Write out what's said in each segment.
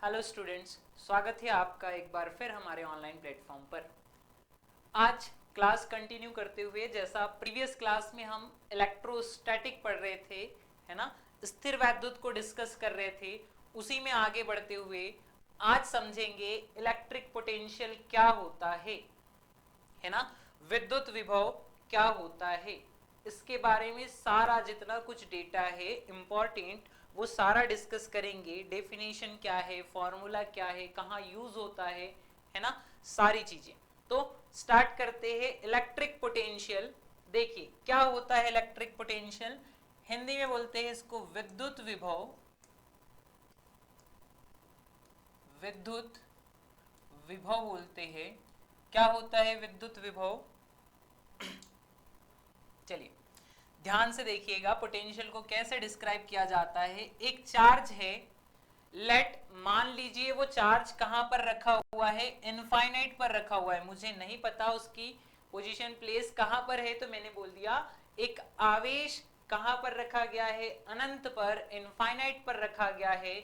Hello students, स्वागत है आपका एक बार फिर हमारे ऑनलाइन प्लेटफॉर्म पर। आज क्लास कंटिन्यू करते हुए, जैसा प्रीवियस क्लास में हम इलेक्ट्रोस्टैटिक पढ़ रहे थे, है ना, स्थिर वैद्युत को डिस्कस कर रहे थे, उसी में आगे बढ़ते हुए आज समझेंगे इलेक्ट्रिक पोटेंशियल क्या होता है ना, विद्युत विभव क्या होता है। इसके बारे में सारा जितना कुछ डेटा है इंपॉर्टेंट, वो सारा डिस्कस करेंगे। डेफिनेशन क्या है, फॉर्मूला क्या है, कहाँ यूज होता है ना, सारी चीजें। तो स्टार्ट करते हैं। इलेक्ट्रिक पोटेंशियल, देखिए क्या होता है इलेक्ट्रिक पोटेंशियल। हिंदी में बोलते हैं इसको विद्युत विभव। विद्युत विभव बोलते हैं। क्या होता है विद्युत विभव? चलिए ध्यान से देखिएगा, पोटेंशियल को कैसे डिस्क्राइब किया जाता है। एक चार्ज है, लेट मान लीजिए वो चार्ज कहां पर रखा हुआ है, इनफाइनाइट पर रखा हुआ है। मुझे नहीं पता उसकी पोजीशन प्लेस कहां पर है, तो मैंने बोल दिया एक आवेश कहां पर रखा गया है, अनंत पर, इनफाइनाइट पर रखा गया है।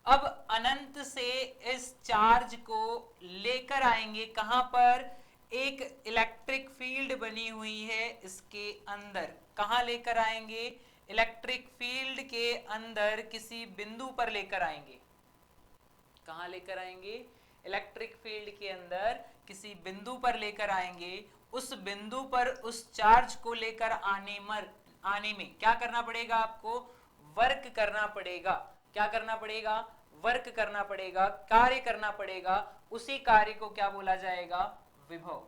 अब अनंत से इस चार्ज को लेकर आएंगे कहां पर, एक इलेक्ट्रिक फील्ड बनी हुई है इसके अंदर। कहां लेकर आएंगे? इलेक्ट्रिक फील्ड के अंदर किसी बिंदु पर लेकर आएंगे। कहां लेकर आएंगे? इलेक्ट्रिक फील्ड के अंदर किसी बिंदु पर लेकर आएंगे। उस बिंदु पर उस चार्ज को लेकर आने में क्या करना पड़ेगा आपको? वर्क करना पड़ेगा। क्या करना पड़ेगा? वर्क करना पड़ेगा, कार्य करना पड़ेगा। उसी कार्य को क्या बोला जाएगा? विभव।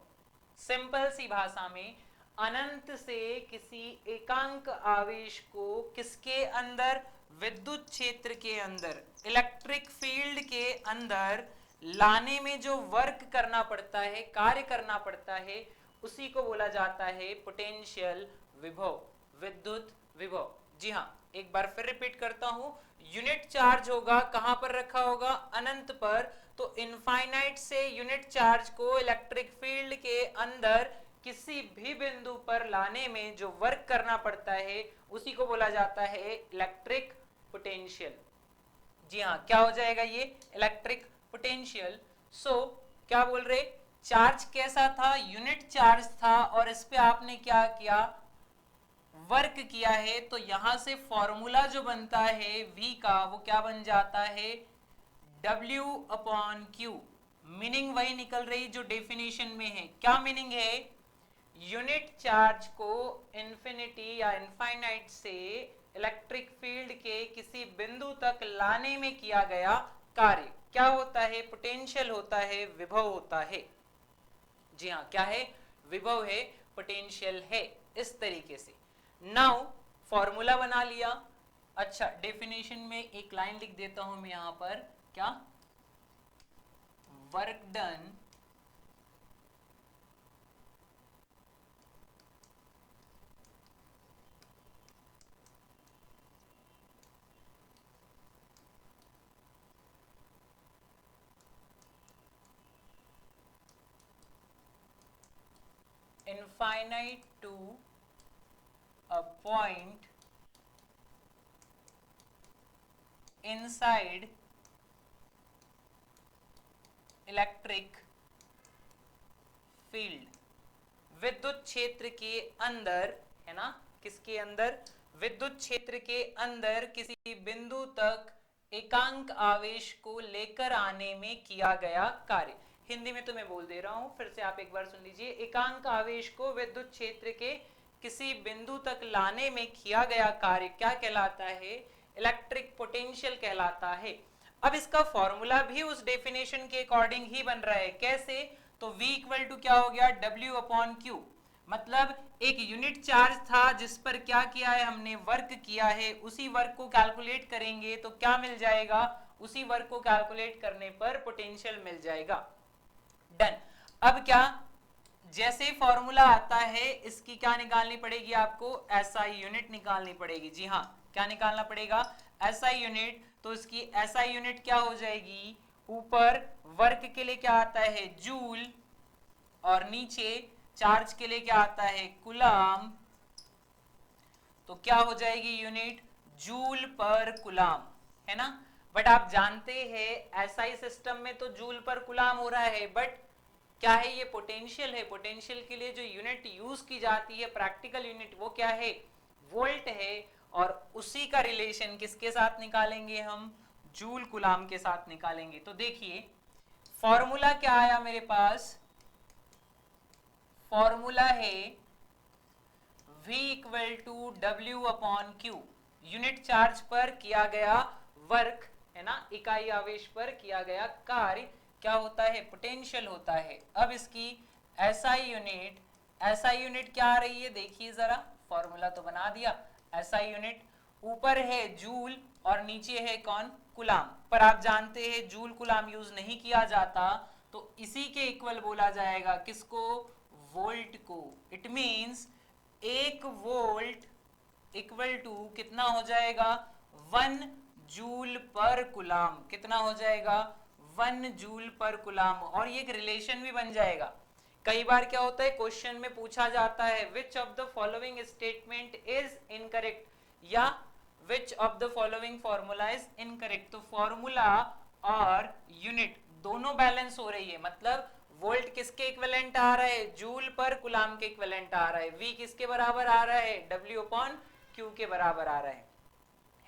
सिंपल सी भाषा में, अनंत से किसी एकांक आवेश को किसके अंदर? विद्युत क्षेत्र के अंदर, इलेक्ट्रिक फील्ड के अंदर लाने में जो वर्क करना पड़ता है, कार्य करना पड़ता है, उसी को बोला जाता है पोटेंशियल विभव, विद्युत विभव। जी हाँ, एक बार फिर रिपीट करता हूं। यूनिट चार्ज होगा, कहां पर रखा होगा? अनंत पर। तो इनफाइनाइट से यूनिट चार्ज को इलेक्ट्रिक फील्ड के अंदर किसी भी बिंदु पर लाने में जो वर्क करना पड़ता है, उसी को बोला जाता है इलेक्ट्रिक पोटेंशियल। जी हाँ, क्या हो जाएगा ये? Electric potential. सो क्या बोल रहे? चार्ज कैसा था? यूनिट चार्ज था, और इस पे आपने क्या किया? वर्क किया है। तो यहां से फॉर्मूला जो बनता है V का, वो क्या बन जाता है? W upon Q। मीनिंग वही निकल रही जो डेफिनेशन में है। क्या मीनिंग है? यूनिट चार्ज को इंफिनिटी या इनफाइनाइट से इलेक्ट्रिक फील्ड के किसी बिंदु तक लाने में किया गया कार्य क्या होता है? पोटेंशियल होता है, विभव होता है। जी हाँ, क्या है? विभव है, पोटेंशियल है। इस तरीके से नाउ फॉर्मूला बना लिया। अच्छा, डेफिनेशन में एक लाइन लिख देता हूं मैं यहां पर। क्या? Work done infinite to a point inside electric field, विद्युत क्षेत्र के अंदर, है ना, किसके अंदर? विद्युत क्षेत्र के अंदर किसी बिंदु तक एकांक आवेश को लेकर आने में किया गया कार्य। हिंदी में तो मैं बोल दे रहा हूं, फिर से आप एक बार सुन लीजिए। एकांक आवेश को विद्युत क्षेत्र के किसी बिंदु तक लाने में किया गया कार्य क्या कहलाता है? इलेक्ट्रिक पोटेंशियल कहलाता है। अब इसका फॉर्मूला भी उस डेफिनेशन के अकॉर्डिंग ही बन रहा है। कैसे? तो V इक्वल टू क्या हो गया? W upon Q। मतलब एक यूनिट चार्ज था जिस पर क्या किया है हमने? वर्क किया है। उसी वर्क को कैलकुलेट करेंगे तो क्या मिल जाएगा? उसी वर्क को कैलकुलेट करने पर पोटेंशियल मिल जाएगा। डन। अब क्या? जैसे फॉर्मूला आता है, इसकी क्या निकालनी पड़ेगी आपको? SI यूनिट निकालनी पड़ेगी। जी हाँ, क्या निकालना पड़ेगा? SI unit. तो इसकी SI यूनिट क्या हो जाएगी? ऊपर वर्क के लिए क्या आता है? जूल, और नीचे चार्ज के लिए क्या आता है? कूलम। तो क्या हो जाएगी यूनिट? जूल पर कूलम, है ना। बट आप जानते हैं एसआई सिस्टम में तो जूल पर गुलाम हो रहा है, बट क्या है ये पोटेंशियल है। पोटेंशियल के लिए जो यूनिट यूज की जाती है, प्रैक्टिकल यूनिट, वो क्या है, वोल्ट है। और उसी का रिलेशन किसके साथ निकालेंगे हम, जूल गुलाम के साथ निकालेंगे। तो देखिए फॉर्मूला क्या आया मेरे पास, फॉर्मूला है V equal to W upon Q, unit charge पर किया गया वर्क है ना, इकाई आवेश पर किया गया कार्य क्या होता है, पोटेंशियल होता है। अब इसकी एसआई यूनिट क्या आ रही है, देखिए जरा, फॉर्मूला तो बना दिया। एसआई यूनिट ऊपर है जूल और नीचे है कौन, कुलाम। पर आप जानते हैं जूल कुलाम यूज नहीं किया जाता, तो इसी के इक्वल बोला जाएगा किसको, वोल्ट को। It means 1 volt equal to कितना हो जाएगा, 1 जूल पर कुलाम। कितना हो जाएगा, 1 जूल पर कुलाम। और ये एक रिलेशन भी बन जाएगा। कई बार क्या होता है, क्वेश्चन में पूछा जाता है which of the following statement is incorrect, या which of the following formula is incorrect. तो फॉर्मूला और यूनिट दोनों बैलेंस हो रही है, मतलब वोल्ट किसके इक्विवेलेंट आ रहा है, जूल पर कुलाम के इक्विवेलेंट आ रहा है। V किसके बराबर आ रहा है, W अपॉन Q के बराबर आ रहा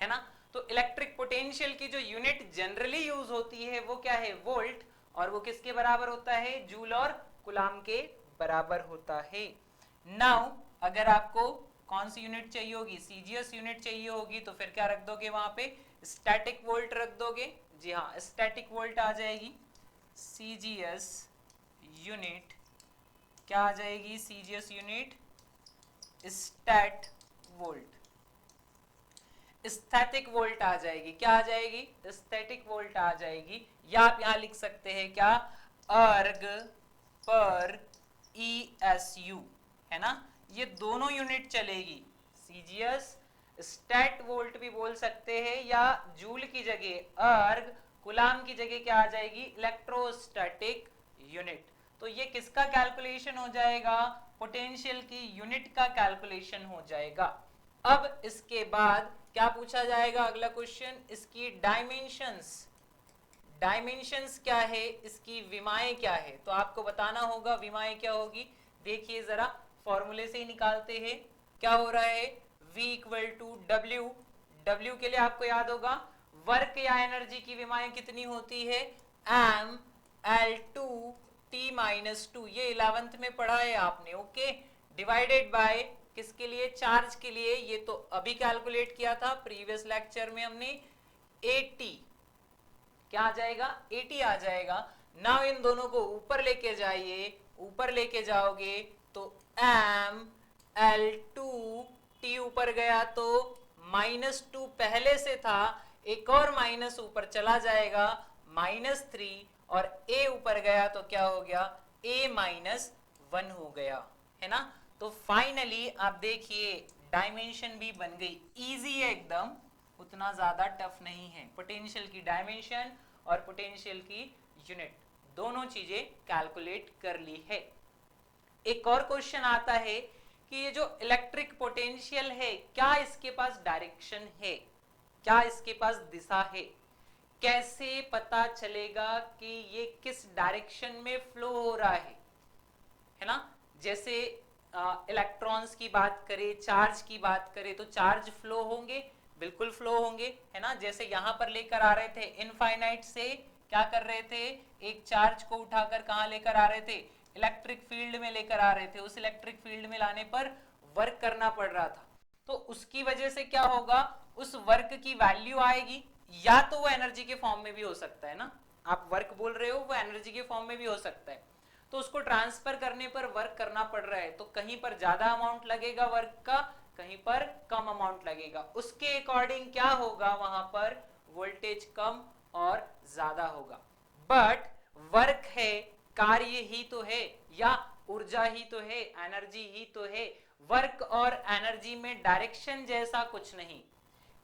है ना। तो इलेक्ट्रिक पोटेंशियल की जो यूनिट जनरली यूज होती है वो क्या है, वोल्ट, और वो किसके बराबर होता है, जूल और कुलाम के बराबर होता है। नाउ अगर आपको कौन सी यूनिट चाहिए होगी, सीजीएस यूनिट चाहिए होगी, तो फिर क्या रख दोगे वहां पे, स्टैटिक वोल्ट रख दोगे। जी हाँ, स्टैटिक वोल्ट आ जाएगी। सीजीएस यूनिट क्या आ जाएगी, सीजीएस यूनिट स्टैट वोल्ट, स्थैतिक वोल्ट आ जाएगी। क्या आ जाएगी, स्थैतिक वोल्ट आ जाएगी। या आप यहां लिख सकते हैं क्या, अर्ग पर ESU, है ना। ये दोनों यूनिट चलेगी, सीजीएस स्टैट वोल्ट भी बोल सकते हैं, या जूल की जगह अर्ग, कुलाम की जगह क्या आ जाएगी, इलेक्ट्रोस्टैटिक यूनिट। तो ये किसका कैलकुलेशन हो जाएगा, पोटेंशियल की यूनिट का कैलकुलेशन हो जाएगा। अब इसके बाद क्या पूछा जाएगा, अगला क्वेश्चन, इसकी डायमेंशंस। डायमेंशंस क्या है, इसकी विमाएं क्या है, तो आपको बताना होगा विमाएं क्या होगी। देखिए जरा, फॉर्मूले से ही निकालते हैं। क्या हो रहा है, V इक्वल टू W के लिए आपको याद होगा वर्क या एनर्जी की विमाएं कितनी होती है, mL2T-2, ये 11th में पढ़ा है आपने, ओके। डिवाइडेड बाय किसके लिए, चार्ज के लिए, ये तो अभी कैलकुलेट किया था प्रीवियस लेक्चर में हमने, 80, क्या आ जाएगा, 80 आ जाएगा। नाउ इन दोनों को ऊपर लेके जाइए, ऊपर लेके जाओगे तो mL2T ऊपर गया तो -2 पहले से था, एक और माइनस ऊपर चला जाएगा, -3, और A ऊपर गया तो क्या हो गया, A-1 हो गया, है ना। तो फाइनली आप देखिए डायमेंशन भी बन गई, इजी है एकदम, उतना ज्यादा टफ नहीं है। पोटेंशियल की डायमेंशन और पोटेंशियल की यूनिट दोनों चीजें कैलकुलेट कर ली है। एक और क्वेश्चन आता है कि ये जो इलेक्ट्रिक पोटेंशियल है, क्या इसके पास डायरेक्शन है, क्या इसके पास दिशा है, कैसे पता चलेगा कि ये किस डायरेक्शन में फ्लो हो रहा है ना। जैसे इलेक्ट्रॉन्स की बात करें, चार्ज की बात करें, तो चार्ज फ्लो होंगे, बिल्कुल फ्लो होंगे, है ना। जैसे यहां पर लेकर आ रहे थे इनफाइनाइट से, क्या कर रहे थे, एक चार्ज को उठाकर कहां लेकर आ रहे थे, इलेक्ट्रिक फील्ड में लेकर आ रहे थे। उस इलेक्ट्रिक फील्ड में लाने पर वर्क करना पड़ रहा था, तो उसकी वजह से क्या होगा, उस वर्क की वैल्यू आएगी, या तो वो एनर्जी के फॉर्म में भी हो सकता है ना, आप वर्क बोल रहे हो, वो एनर्जी के फॉर्म में भी हो सकता है। तो उसको ट्रांसफर करने पर वर्क करना पड़ रहा है, तो कहीं पर ज्यादा अमाउंट लगेगा वर्क का, कहीं पर कम अमाउंट लगेगा, उसके अकॉर्डिंग क्या होगा, वहां पर वोल्टेज कम और ज्यादा होगा। बट वर्क है, कार्य ही तो है, या ऊर्जा ही तो है, एनर्जी ही तो है। वर्क और एनर्जी में डायरेक्शन जैसा कुछ नहीं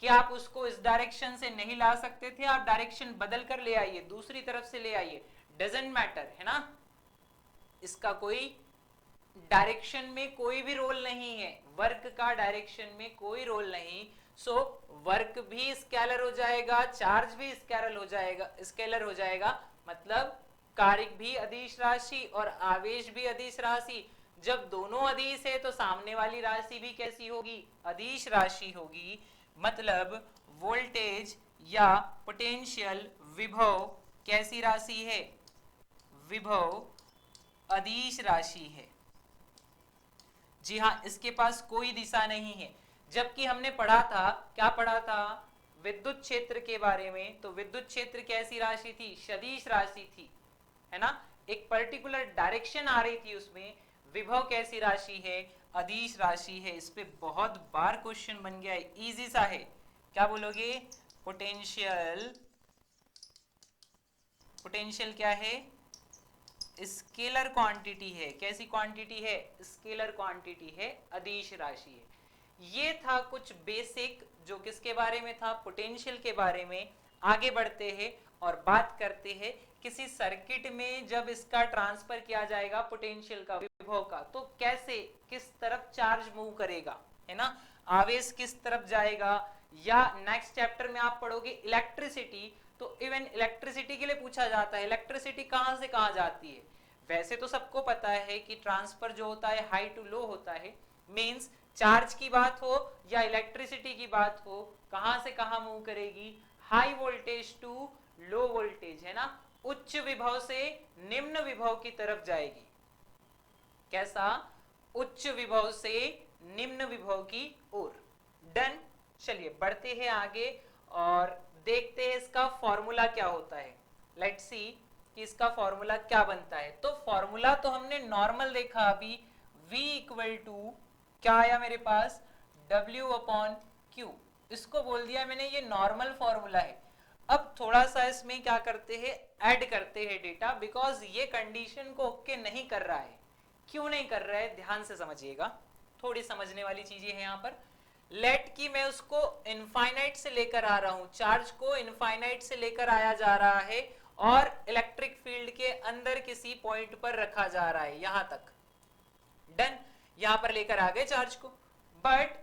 कि आप उसको इस डायरेक्शन से नहीं ला सकते थे, आप डायरेक्शन बदल कर ले आइए, दूसरी तरफ से ले आइए, डजंट मैटर, है ना। इसका कोई डायरेक्शन में कोई भी रोल नहीं है, वर्क का डायरेक्शन में कोई रोल नहीं। सो वर्क भी स्केलर हो जाएगा, चार्ज भी स्केलर हो जाएगा, मतलब कारक भी अदिश राशि और आवेश भी अदिश राशि। जब दोनों अदिश है तो सामने वाली राशि भी कैसी होगी, अदिश राशि होगी। मतलब वोल्टेज या पोटेंशियल विभव कैसी राशि है, विभव अदिश राशि है। जी हाँ, इसके पास कोई दिशा नहीं है। जबकि हमने पढ़ा था, क्या पढ़ा था, विद्युत क्षेत्र के बारे में, तो विद्युत क्षेत्र कैसी राशि थी, सदिश राशि थी, है ना, एक पर्टिकुलर डायरेक्शन आ रही थी उसमें। विभव कैसी राशि है, अदिश राशि है। इस पे बहुत बार क्वेश्चन बन गया है, इजी सा है। क्या बोलोगे, पोटेंशियल, पोटेंशियल क्या है, स्केलर क्वांटिटी है। कैसी क्वांटिटी है, स्केलर क्वांटिटी है, अदिश राशि है। ये था कुछ बेसिक, जो किसके बारे में था, पोटेंशियल के बारे में। आगे बढ़ते हैं और बात करते हैं किसी सर्किट में जब इसका ट्रांसफर किया जाएगा पोटेंशियल का, विभव का, तो कैसे, किस तरफ चार्ज मूव करेगा, है ना, आवेश किस तरफ जाएगा। या नेक्स्ट चैप्टर में आप पढ़ोगे इलेक्ट्रिसिटी, तो इवन इलेक्ट्रिसिटी के लिए पूछा जाता है, इलेक्ट्रिसिटी कहां से कहां जाती है। वैसे तो सबको पता है कि ट्रांसफर जो होता है हाई टू लो होता है, मींस चार्ज की बात हो या इलेक्ट्रिसिटी की बात हो, कहां से कहां मूव करेगी, high voltage to low voltage, है ना, उच्च विभव से निम्न विभव की तरफ जाएगी। कैसा, उच्च विभव से निम्न विभव की ओर। डन। चलिए बढ़ते हैं आगे और देखते हैं इसका फॉर्मूला क्या होता है। लेट्स सी कि इसका फॉर्मूला क्या बनता है। तो फॉर्मूला तो हमने नॉर्मल देखा अभी, V इक्वल टू क्या आया मेरे पास, W अपॉन Q। इसको बोल दिया मैंने, ये नॉर्मल फॉर्मूला है। अब थोड़ा सा इसमें क्या करते हैं, ऐड करते हैं डेटा, बिकॉज ये कंडीशन को ओके नहीं कर रहा है। क्यों नहीं कर रहा है, ध्यान से समझिएगा, थोड़ी समझने वाली चीजें हैं यहाँ पर। लेट की मैं उसको इनफाइनाइट से लेकर आ रहा हूं, चार्ज को इनफाइनाइट से लेकर आया जा रहा है और इलेक्ट्रिक फील्ड के अंदर किसी पॉइंट पर रखा जा रहा है, यहां तक। डन, यहां पर लेकर आ गए चार्ज को। बट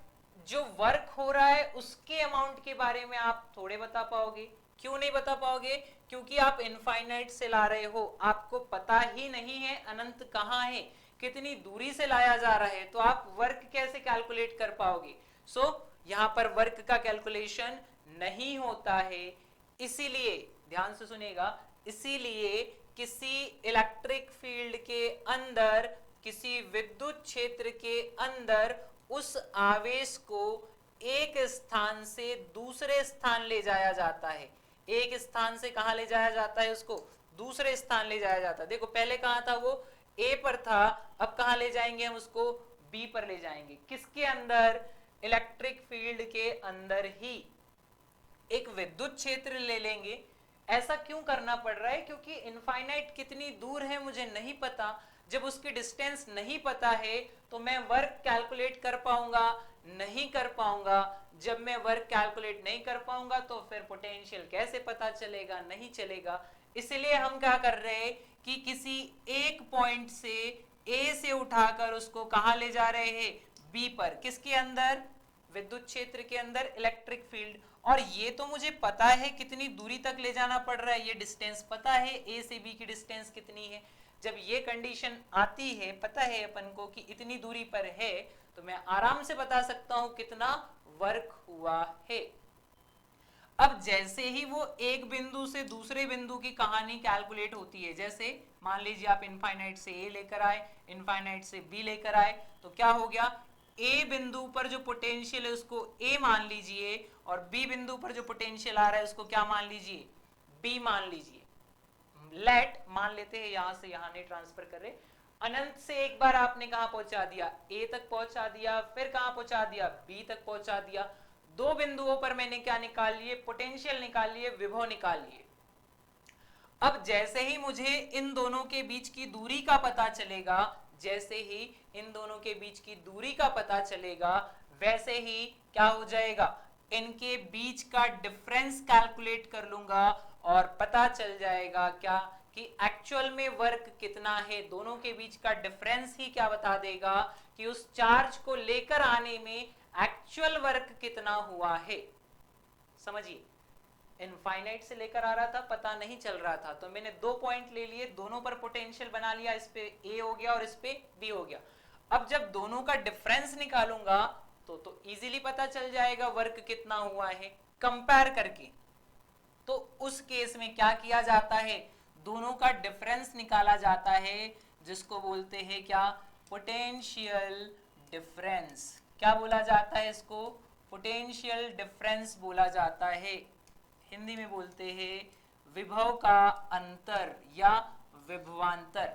जो वर्क हो रहा है उसके अमाउंट के बारे में आप थोड़े बता पाओगे। क्यों नहीं बता पाओगे, क्योंकि आप इनफाइनाइट से ला रहे हो, आपको पता ही नहीं है अनंत कहां है, कितनी दूरी से लाया जा रहा है, तो आप वर्क कैसे कैलकुलेट कर पाओगे। सो यहां पर वर्क का कैलकुलेशन नहीं होता है। इसीलिए ध्यान से सुनिएगा, इसीलिए किसी इलेक्ट्रिक फील्ड के अंदर, किसी विद्युत क्षेत्र के अंदर उस आवेश को एक स्थान से दूसरे स्थान ले जाया जाता है। एक स्थान से कहां ले जाया जाता है, उसको दूसरे स्थान ले जाया जाता है। देखो पहले कहां था, वो ए पर था, अब कहां ले जाएंगे हम उसको, बी पर ले जाएंगे। किसके अंदर, इलेक्ट्रिक फील्ड के अंदर ही एक विद्युत क्षेत्र ले लेंगे। ऐसा क्यों करना पड़ रहा है, क्योंकि इनफाइनाइट कितनी दूर है मुझे नहीं पता। जब उसकी डिस्टेंस नहीं पता है तो मैं वर्क कैलकुलेट कर पाऊंगा, नहीं कर पाऊंगा। जब मैं वर्क कैलकुलेट नहीं कर पाऊंगा तो फिर पोटेंशियल कैसे पता चलेगा, नहीं चलेगा। इसलिए हम क्या कर रहे हैं कि किसी एक पॉइंट से ए से उठाकर उसको कहां ले जा रहे हैं, बी पर। किसके अंदर, विद्युत क्षेत्र के अंदर इलेक्ट्रिक फील्ड। और ये तो मुझे पता है कितनी दूरी तक ले जाना पड़ रहा है, ये डिस्टेंस पता है, ए से बी की डिस्टेंस कितनी है। जब ये कंडीशन आती है, पता है अपन को कि इतनी दूरी पर है, तो मैं आराम से बता सकता हूं कितना वर्क हुआ है। अब जैसे ही वो एक बिंदु से दूसरे बिंदु की कहानी कैलकुलेट होती है, जैसे मान लीजिए आप इनफाइनाइट से ए लेकर आए, इनफाइनाइट से बी लेकर आए, तो क्या हो गया, ए बिंदु पर जो पोटेंशियल है उसको ए मान लीजिए, और बी बिंदु पर जो पोटेंशियल आ रहा है उसको क्या मान लीजिए, बी मान लीजिए। लेट मान लेते हैं, यहां से यहां नहीं ट्रांसफर कर रहे, अनंत से एक बार आपने कहां पहुंचा दिया, ए तक पहुंचा दिया, फिर कहां पहुंचा दिया, बी तक पहुंचा दिया। दो बिंदुओं पर मैंने क्या निकाल लिए, पोटेंशियल निकाल लिए, विभव निकाल लिए। अब जैसे ही मुझे इन दोनों के बीच की दूरी का पता चलेगा, जैसे ही इन दोनों के बीच की दूरी का पता चलेगा, वैसे ही क्या हो जाएगा, इनके बीच का डिफरेंस कैलकुलेट कर लूंगा और पता चल जाएगा क्या, कि एक्चुअल में वर्क कितना है। दोनों के बीच का डिफरेंस ही क्या बता देगा कि उस चार्ज को लेकर आने में एक्चुअल वर्क कितना हुआ है। समझिए, इनफाइनाइट से लेकर आ रहा था, पता नहीं चल रहा था, तो मैंने 2 पॉइंट ले लिए, दोनों पर पोटेंशियल बना लिया, इस पे ए हो गया और इस पे बी हो गया। अब जब दोनों का डिफरेंस निकालूंगा तो इजीली पता चल जाएगा वर्क कितना हुआ है कंपेयर करके। तो उस केस में क्या किया जाता है, दोनों का डिफरेंस निकाला जाता है, जिसको बोलते हैं क्या, पोटेंशियल डिफरेंस। क्या बोला जाता है इसको, पोटेंशियल डिफरेंस बोला जाता है। हिंदी में बोलते हैं विभव का अंतर या विभवांतर।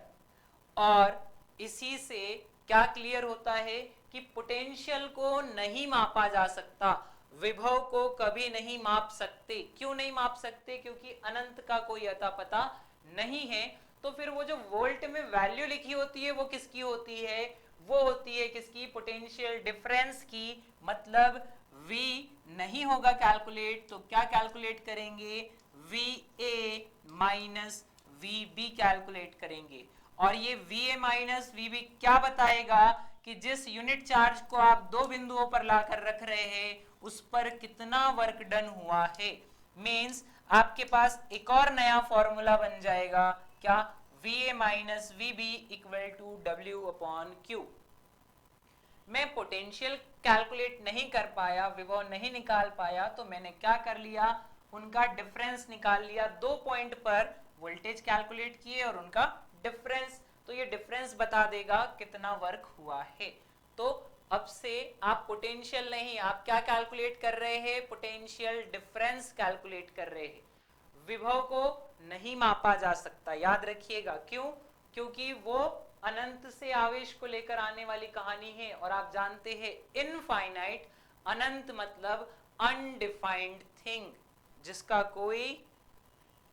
और इसी से क्या क्लियर होता है कि पोटेंशियल को नहीं मापा जा सकता, विभव को कभी नहीं माप सकते। क्यों नहीं माप सकते, क्योंकि अनंत का कोई अता पता नहीं है। तो फिर वो जो वोल्ट में वैल्यू लिखी होती है वो किसकी होती है, वो होती है किसकी, पोटेंशियल डिफरेंस की। मतलब V नहीं होगा कैलकुलेट, तो क्या कैलकुलेट करेंगे, VA माइनस VB कैलकुलेट करेंगे। और ये VA माइनस VB क्या बताएगा कि जिस यूनिट चार्ज को आप दो बिंदुओं पर लाकर रख रहे हैं उस पर कितना वर्क डन हुआ है। मीन्स आपके पास एक और नया फॉर्मूला बन जाएगा, क्या, VA minus VB equal to W upon Q। मैं पोटेंशियल कैलकुलेट नहीं कर पाया, विभव नहीं निकाल पाया, तो मैंने क्या कर लिया, उनका डिफरेंस निकाल लिया। 2 पॉइंट पर वोल्टेज कैलकुलेट किए और उनका डिफरेंस, तो ये डिफरेंस बता देगा कितना वर्क हुआ है। तो अब से आप पोटेंशियल नहीं, आप क्या कैलकुलेट कर रहे हैं, पोटेंशियल डिफरेंस कैलकुलेट कर रहे हैं। विभव को नहीं मापा जा सकता, याद रखिएगा। क्यों, क्योंकि वो अनंत से आवेश को लेकर आने वाली कहानी है। और आप जानते हैं इनफाइनाइट, अनंत मतलब अनडिफाइंड थिंग, जिसका कोई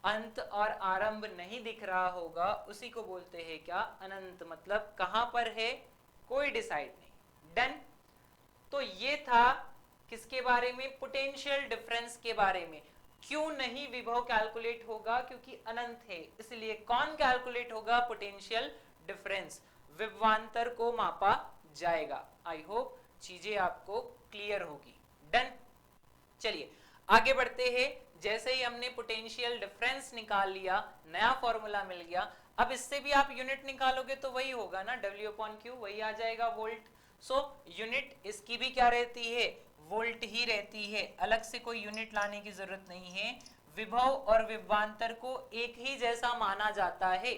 अंत और आरंभ नहीं दिख रहा होगा, उसी को बोलते हैं क्या, अनंत। मतलब कहां पर है, कोई डिसाइड नहीं। डन। तो ये था किसके बारे में, पोटेंशियल डिफरेंस के बारे में। क्यों नहीं विभव कैलकुलेट होगा, क्योंकि अनंत है, इसलिए कौन कैलकुलेट होगा, पोटेंशियल डिफरेंस, विभवांतर को मापा जाएगा। आई होप चीजें आपको क्लियर होगी। डन। चलिए आगे बढ़ते हैं। जैसे ही हमने पोटेंशियल डिफरेंस निकाल लिया, नया फॉर्मूला मिल गया। अब इससे भी आप यूनिट निकालोगे तो वही होगा ना, W अपॉन Q, वही आ जाएगा वोल्ट। सो यूनिट इसकी भी क्या रहती है, वोल्ट ही रहती है, अलग से कोई यूनिट लाने की जरूरत नहीं है। विभव और विभवांतर को एक ही जैसा माना जाता है।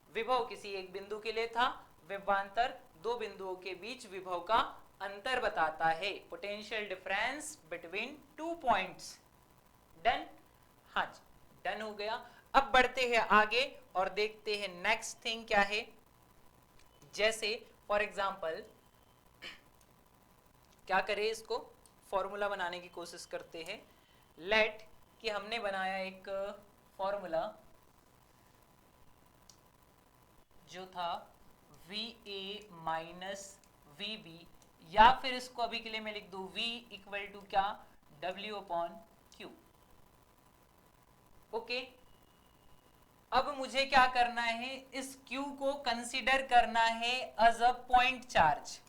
विभव किसी एक बिंदु के लिए था, विभवांतर दो बिंदुओं के बीच विभव का अंतर बताता है, potential difference between 2 points. Done. हाँ जी, डन हो गया। अब बढ़ते हैं आगे और देखते हैं नेक्स्ट थिंग क्या है। जैसे फॉर एग्जांपल क्या करें, इसको फॉर्मूला बनाने की कोशिश करते हैं। लेट कि हमने बनाया एक फॉर्मूला जो था VA माइनस VB, या फिर इसको अभी के लिए मैं लिख दूं V इक्वल टू क्या, W अपॉन Q। ओके। अब मुझे क्या करना है, इस Q को कंसीडर करना है एज अ पॉइंट चार्ज।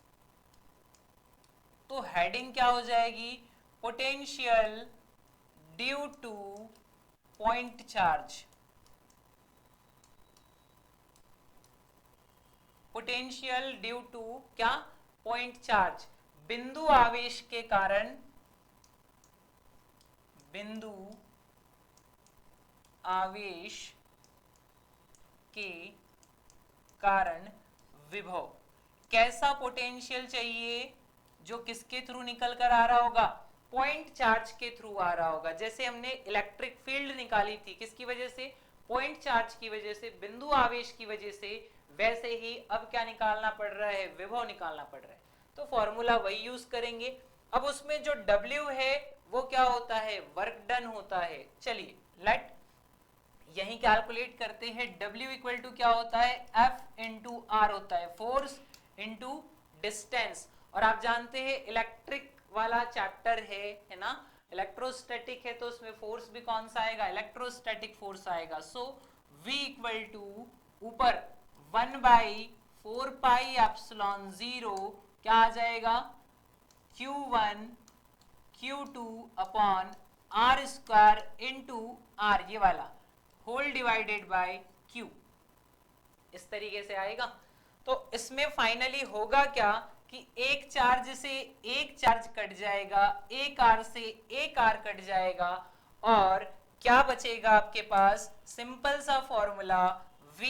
तो हेडिंग क्या हो जाएगी, potential due to point charge. Potential due to क्या, पॉइंट चार्ज, बिंदु आवेश के कारण, बिंदु आवेश के कारण विभव। कैसा पोटेंशियल चाहिए, जो किसके थ्रू निकल कर आ रहा होगा, पॉइंट चार्ज के थ्रू आ रहा होगा। जैसे हमने इलेक्ट्रिक फील्ड निकाली थी किसकी वजह से, पॉइंट चार्ज की वजह से, बिंदु आवेश की वजह से, वैसे ही अब क्या निकालना पड़ रहा है, विभव निकालना पड़ रहा है। तो फॉर्मूला वही यूज करेंगे। अब उसमें जो W है वो क्या होता है, वर्क डन होता है। चलिए लेट यही कैलकुलेट करते हैं। W इक्वल टू क्या होता है, F इंटू आर होता है, फोर्स इंटू डिस्टेंस। और आप जानते हैं इलेक्ट्रिक वाला चैप्टर है ना, इलेक्ट्रोस्टैटिक है, तो उसमें फोर्स भी कौन सा आएगा, इलेक्ट्रोस्टैटिक फोर्स आएगा। सो V इक्वल टू ऊपर 1/4 पाई एप्सिलॉन 0 क्या आ जाएगा, Q1 Q2 upon R square into R, ये वाला होल डिवाइडेड बाय Q, इस तरीके से आएगा। तो इसमें फाइनली होगा क्या कि एक चार्ज से एक चार्ज कट जाएगा, एक आर से एक आर कट जाएगा, और क्या बचेगा आपके पास, सिंपल सा फॉर्मूला V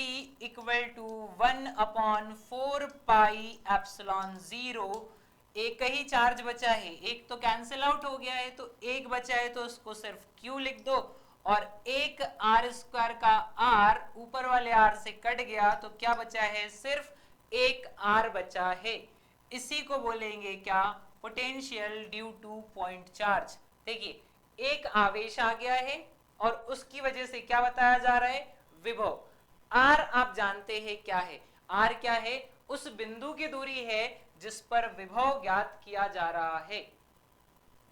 इक्वल टू 1/4πε0। एक ही चार्ज बचा है, एक तो कैंसिल आउट हो गया है, तो एक बचा है तो उसको सिर्फ Q लिख दो, और एक आर स्क्वायर का आर ऊपर वाले आर से कट गया, तो क्या बचा है, सिर्फ एक आर बचा है। इसी को बोलेंगे क्या, potential due to point charge. देखिए एक आवेश आ गया है और उसकी वजह से क्या बताया जा रहा है, विभव। आर आप जानते हैं क्या है, आर क्या है, उस बिंदु की दूरी है जिस पर विभव ज्ञात किया जा रहा है।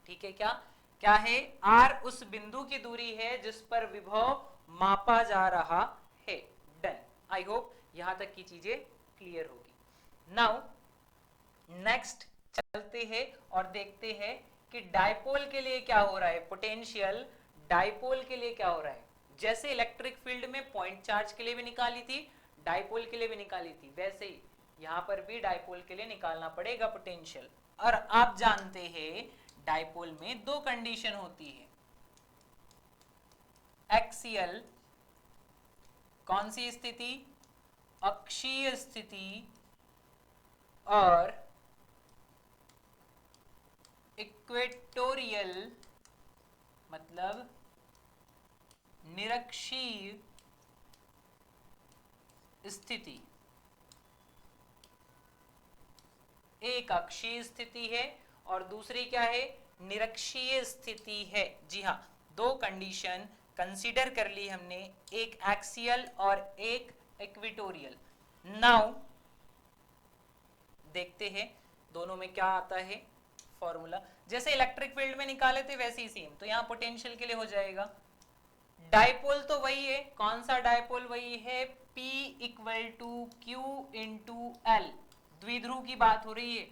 ठीक है, क्या क्या है, आर उस बिंदु की दूरी है जिस पर विभव मापा जा रहा है। डन, आई होप यहां तक की चीजें क्लियर होगी। नाउ नेक्स्ट चलते हैं और देखते हैं कि डायपोल के लिए क्या हो रहा है, पोटेंशियल डायपोल के लिए क्या हो रहा है। जैसे इलेक्ट्रिक फील्ड में पॉइंट चार्ज के लिए भी निकाली थी, डायपोल के लिए भी निकाली थी, वैसे ही यहां पर भी डायपोल के लिए निकालना पड़ेगा पोटेंशियल। और आप जानते हैं डायपोल में दो कंडीशन होती है, एक्सियल, कौन सी स्थिति, अक्षीय स्थिति, और इक्वेटोरियल मतलब निरक्षीय स्थिति। एक अक्षीय स्थिति है और दूसरी क्या है, निरक्षीय स्थिति है। जी हाँ, दो कंडीशन कंसीडर कर ली हमने, एक एक्सियल और एक इक्वेटोरियल। नाउ देखते हैं दोनों में क्या आता है फॉर्मूला। जैसे इलेक्ट्रिक फील्ड में निकाले थे वैसे ही सेम, तो यहाँ पोटेंशियल के लिए हो जाएगा। डायपोल तो वही है, कौन सा डायपोल, वही है P equal to Q into L। द्विध्रुव की बात हो रही है,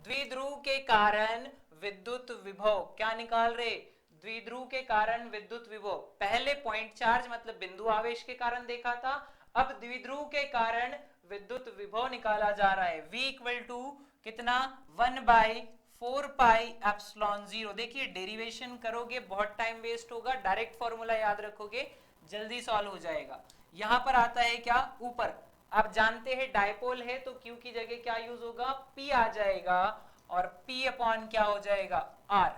द्विध्रुव के कारण विद्युत विभव क्या निकाल रहे, द्विध्रुव के कारण विद्युत विभव। पहले पॉइंट चार्ज मतलब बिंदु आवेश के कारण देखा था, अब द्विध्रुव के कारण विद्युत विभव निकाला जा रहा है। V इक्वल टू कितना, 1/4πε0। देखिए डेरिवेशन करोगे बहुत टाइम वेस्ट होगा, डायरेक्ट फॉर्मूला याद रखोगे जल्दी सॉल्व हो जाएगा। यहां पर आता है क्या, ऊपर आप जानते हैं डायपोल है तो Q की जगह क्या यूज होगा, P आ जाएगा, और P अपॉन क्या हो जाएगा, R।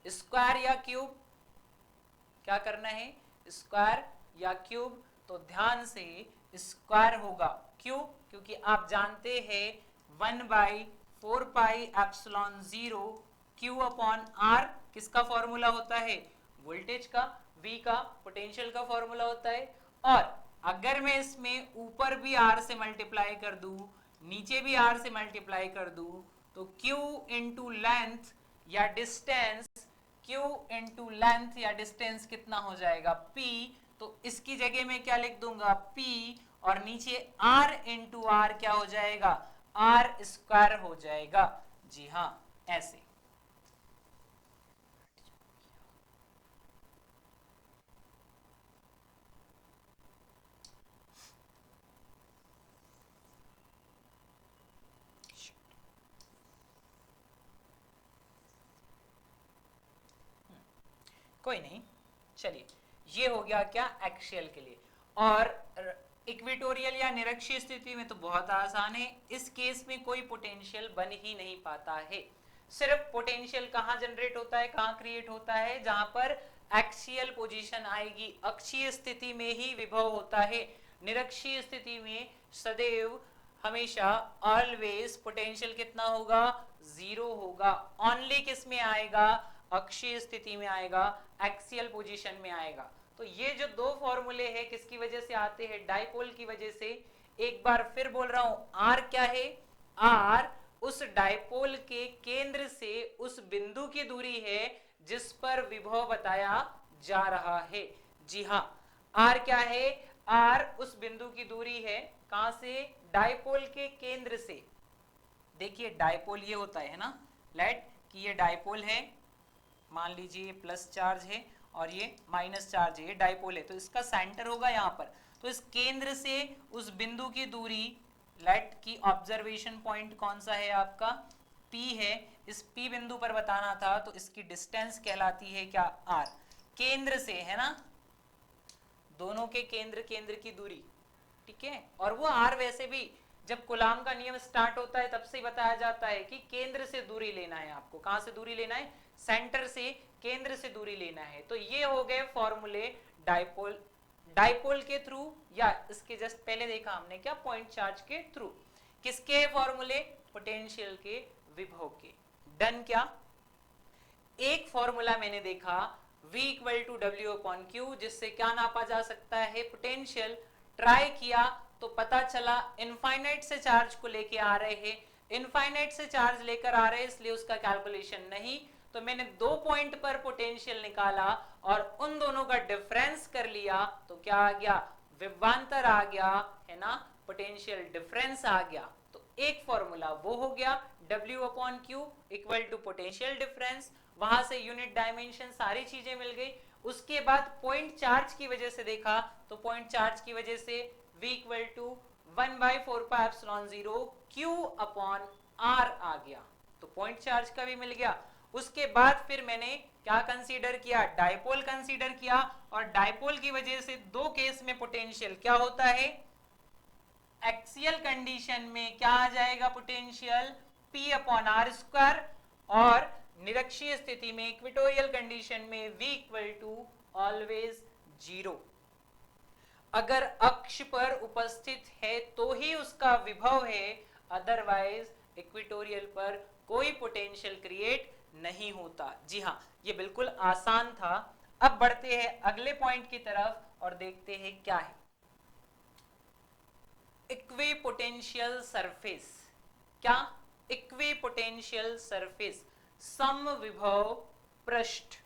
स्क्वायर या क्यूब, क्या करना है, स्क्वायर या क्यूब, तो ध्यान से स्क्वायर होगा। क्यों, क्योंकि आप जानते हैं 1/4πε0 Q अपॉन R किसका फॉर्मूला होता है, वोल्टेज का, V का पोटेंशियल का फॉर्मूला होता है। और अगर मैं इसमें ऊपर भी R से मल्टीप्लाई कर दूं, नीचे भी R से मल्टीप्लाई कर दूं, तो Q इंटू लेंथ या डिस्टेंस, Q इंटू लेंथ या डिस्टेंस कितना हो जाएगा, P। तो इसकी जगह में क्या लिख दूंगा, P, और नीचे R इंटू R क्या हो जाएगा, R स्क्वायर हो जाएगा। जी हाँ, ऐसे। कोई नहीं, चलिए ये हो गया क्या, एक्सियल के लिए। और इक्वेटोरियल या निरक्षीय स्थिति में तो बहुत आसान है, इस केस में कोई पोटेंशियल बन ही नहीं पाता है। सिर्फ पोटेंशियल कहाँ जनरेट होता है, कहाँ क्रिएट होता है, जहां पर एक्सियल पोजीशन आएगी, अक्षीय स्थिति में ही विभव होता है। निरक्षीय स्थिति में सदैव हमेशा ऑलवेज पोटेंशियल कितना होगा, जीरो होगा। ओनली किस में आएगा, अक्षीय स्थिति में आएगा, एक्सियल पोजीशन में आएगा। तो ये जो दो फॉर्मूले हैं किसकी वजह से आते हैं, डायपोल की वजह से। एक बार फिर बोल रहा हूं, आर क्या है, आर उस डायपोल के केंद्र से उस बिंदु की दूरी है जिस पर विभव बताया जा रहा है। जी हाँ, आर क्या है, आर उस बिंदु की दूरी है, कहां से, डायपोल के केंद्र से। देखिए डायपोल ये होता है ना, लेट कि ये डाइपोल है, मान लीजिए ये प्लस चार्ज है और ये माइनस चार्ज है, ये डाइपोल है, तो इसका सेंटर होगा यहाँ पर। तो इस केंद्र से उस बिंदु की दूरी, लेट की ऑब्जर्वेशन पॉइंट कौन सा है आपका, P है, इस P बिंदु पर बताना था, तो इसकी डिस्टेंस कहलाती है क्या, R। केंद्र से है ना, दोनों के केंद्र केंद्र की दूरी, ठीक है। और वो R वैसे भी जब कूलाम का नियम स्टार्ट होता है तब से बताया जाता है कि केंद्र से दूरी लेना है आपको। कहां से दूरी लेना है, सेंटर से, केंद्र से दूरी लेना है। तो ये हो गए फॉर्मूले डाइपोल, डाइपोल के थ्रू, या इसके जस्ट पहले देखा हमने क्या, पॉइंट चार्ज के थ्रू। किसके फॉर्मूले, पोटेंशियल के, विभव के। डन क्या। एक फॉर्मूला मैंने देखा V equal to W upon Q, जिससे क्या नापा जा सकता है, पोटेंशियल। ट्राई किया तो पता चला इनफाइनाइट से चार्ज को लेके आ रहे हैं, इनफाइनाइट से चार्ज लेकर आ रहे हैं, इसलिए उसका कैलकुलेशन नहीं। तो मैंने 2 पॉइंट पर पोटेंशियल निकाला और उन दोनों का डिफरेंस कर लिया, तो क्या आ गया, विभवांतर आ गया, है ना, पोटेंशियल डिफरेंस आ गया। तो एक फॉर्मूला वो हो गया, W upon Q equal to potential difference. वहां से यूनिट डायमेंशन सारी चीजें मिल गई। उसके बाद पॉइंट चार्ज की वजह से देखा, तो पॉइंट चार्ज की वजह से V equal to 1/4πε0 Q upon R आ गया, तो पॉइंट चार्ज का भी मिल गया। उसके बाद फिर मैंने क्या कंसीडर किया, डाइपोल कंसीडर किया, और डाइपोल की वजह से दो केस में पोटेंशियल क्या होता है, एक्सियल कंडीशन में क्या आ जाएगा, potential P upon R square, और निरक्षीय स्थिति में, इक्वेटोरियल कंडीशन में V इक्वल टू ऑलवेज 0। अगर अक्ष पर उपस्थित है तो ही उसका विभव है, अदरवाइज इक्वेटोरियल पर कोई पोटेंशियल क्रिएट नहीं होता। जी हाँ, ये बिल्कुल आसान था। अब बढ़ते हैं अगले पॉइंट की तरफ और देखते हैं क्या है इक्विपोटेंशियल सरफेस। क्या, इक्विपोटेंशियल सरफेस, समविभव पृष्ठ,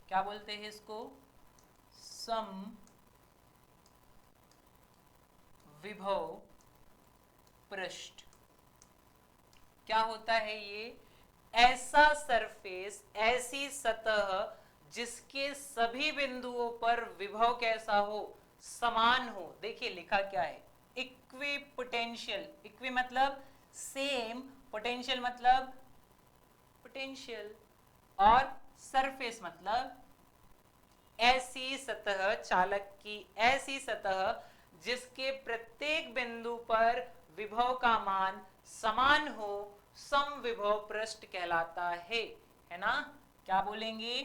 क्या बोलते हैं इसको, समविभव पृष्ठ। क्या होता है ये, ऐसा सरफेस, ऐसी सतह जिसके सभी बिंदुओं पर विभव कैसा हो, समान हो। देखिए लिखा क्या है, इक्विपोटेंशियल, इक्वी मतलब सेम, पोटेंशियल मतलब पोटेंशियल, और सरफेस मतलब ऐसी सतह, चालक की ऐसी सतह जिसके प्रत्येक बिंदु पर विभव का मान समान हो, समविभव पृष्ठ कहलाता है ना। क्या बोलेंगे,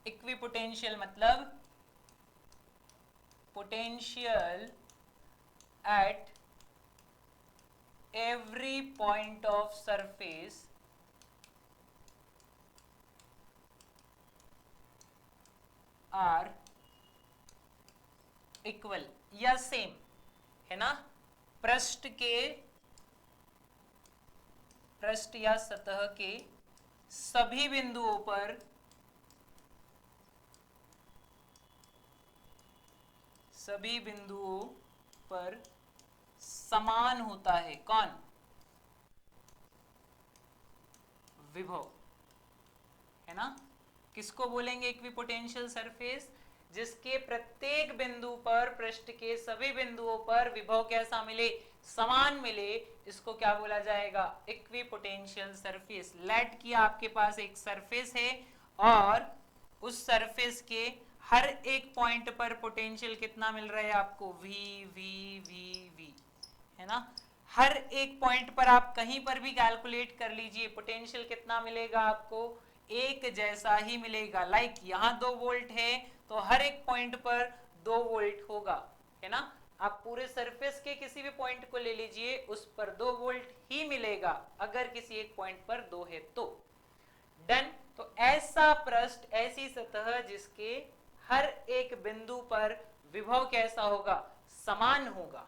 इक्विपोटेंशियल मतलब potential at every point of surface are equal या सेम, है ना। पृष्ठ के, पृष्ठ या सतह के सभी बिंदुओं पर समान होता है, कौन, विभव, है ना। किसको बोलेंगे इक्विपोटेंशियल सरफेस, जिसके प्रत्येक बिंदु पर, पृष्ठ के सभी बिंदुओं पर विभव कैसा मिले, समान मिले, इसको क्या बोला जाएगा, इक्विपोटेंशियल सरफेस। लेट की आपके पास एक सरफेस है और उस सरफेस के हर एक पॉइंट पर पोटेंशियल कितना मिल रहा है आपको, V V V V, है ना। हर एक पॉइंट पर आप कहीं पर भी कैलकुलेट कर लीजिए, पोटेंशियल कितना मिलेगा आपको, एक जैसा ही मिलेगा। लाइक यहाँ 2 वोल्ट है तो हर एक पॉइंट पर 2 वोल्ट होगा, है ना। आप पूरे सरफेस के किसी भी पॉइंट को ले लीजिए, उस पर 2 वोल्ट ही मिलेगा, अगर किसी एक पॉइंट पर 2 है तो। डन। तो ऐसा पृष्ठ, ऐसी सतह जिसके हर एक बिंदु पर विभव कैसा होगा, समान होगा।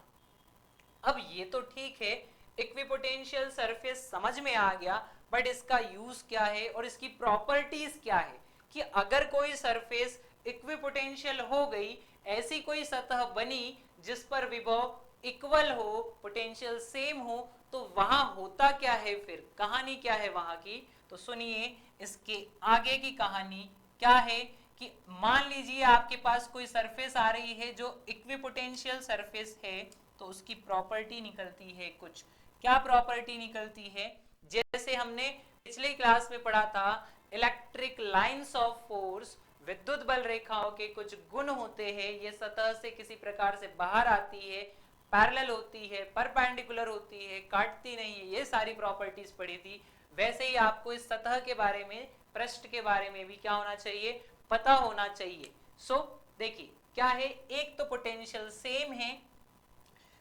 अब ये तो ठीक है, इक्विपोटेंशियल सरफेस समझ में आ गया, बट इसका यूज क्या है और इसकी प्रॉपर्टीज क्या है, कि अगर कोई सरफेस इक्विपोटेंशियल हो गई, ऐसी कोई सतह बनी जिस पर विभव इक्वल हो, पोटेंशियल सेम हो, तो वहां होता क्या है, फिर कहानी क्या है वहां की, तो सुनिए इसके आगे की कहानी क्या है कि मान लीजिए आपके पास कोई सरफेस आ रही है जो इक्विपोटेंशियल सरफेस है, तो उसकी प्रॉपर्टी निकलती है कुछ। क्या प्रॉपर्टी निकलती है, जैसे हमने पिछले क्लास में पढ़ा था, इलेक्ट्रिक लाइंस ऑफ फोर्स, विद्युत बल रेखाओं के कुछ गुण होते हैं, ये सतह से किसी प्रकार से बाहर आती है, पैरेलल होती है, परपेंडिकुलर होती है, काटती नहीं है, ये सारी प्रॉपर्टीज पढ़ी थी। वैसे ही आपको इस सतह के बारे में, पृष्ठ के बारे में भी क्या होना चाहिए, पता होना चाहिए। सो देखिए क्या है, एक तो पोटेंशियल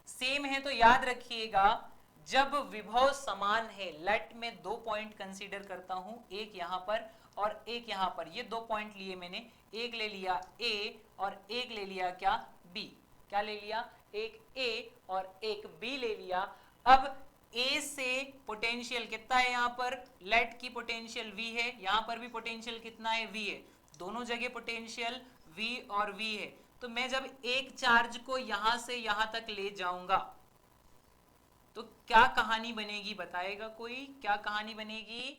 सेम है तो याद रखिएगा जब विभव समान है, लेट में 2 पॉइंट कंसीडर करता हूं, एक यहां पर और एक यहां पर, ये 2 पॉइंट लिए मैंने, एक ले लिया A और एक ले लिया क्या B, क्या ले लिया, एक A और एक B ले लिया। अब A से पोटेंशियल कितना है, यहां पर लेट की पोटेंशियल V है, यहां पर भी पोटेंशियल कितना है, V है, दोनों जगह पोटेंशियल V और V है। तो मैं जब एक चार्ज को यहां से यहां तक ले जाऊंगा तो क्या कहानी बनेगी, बताएगा कोई, क्या कहानी बनेगी,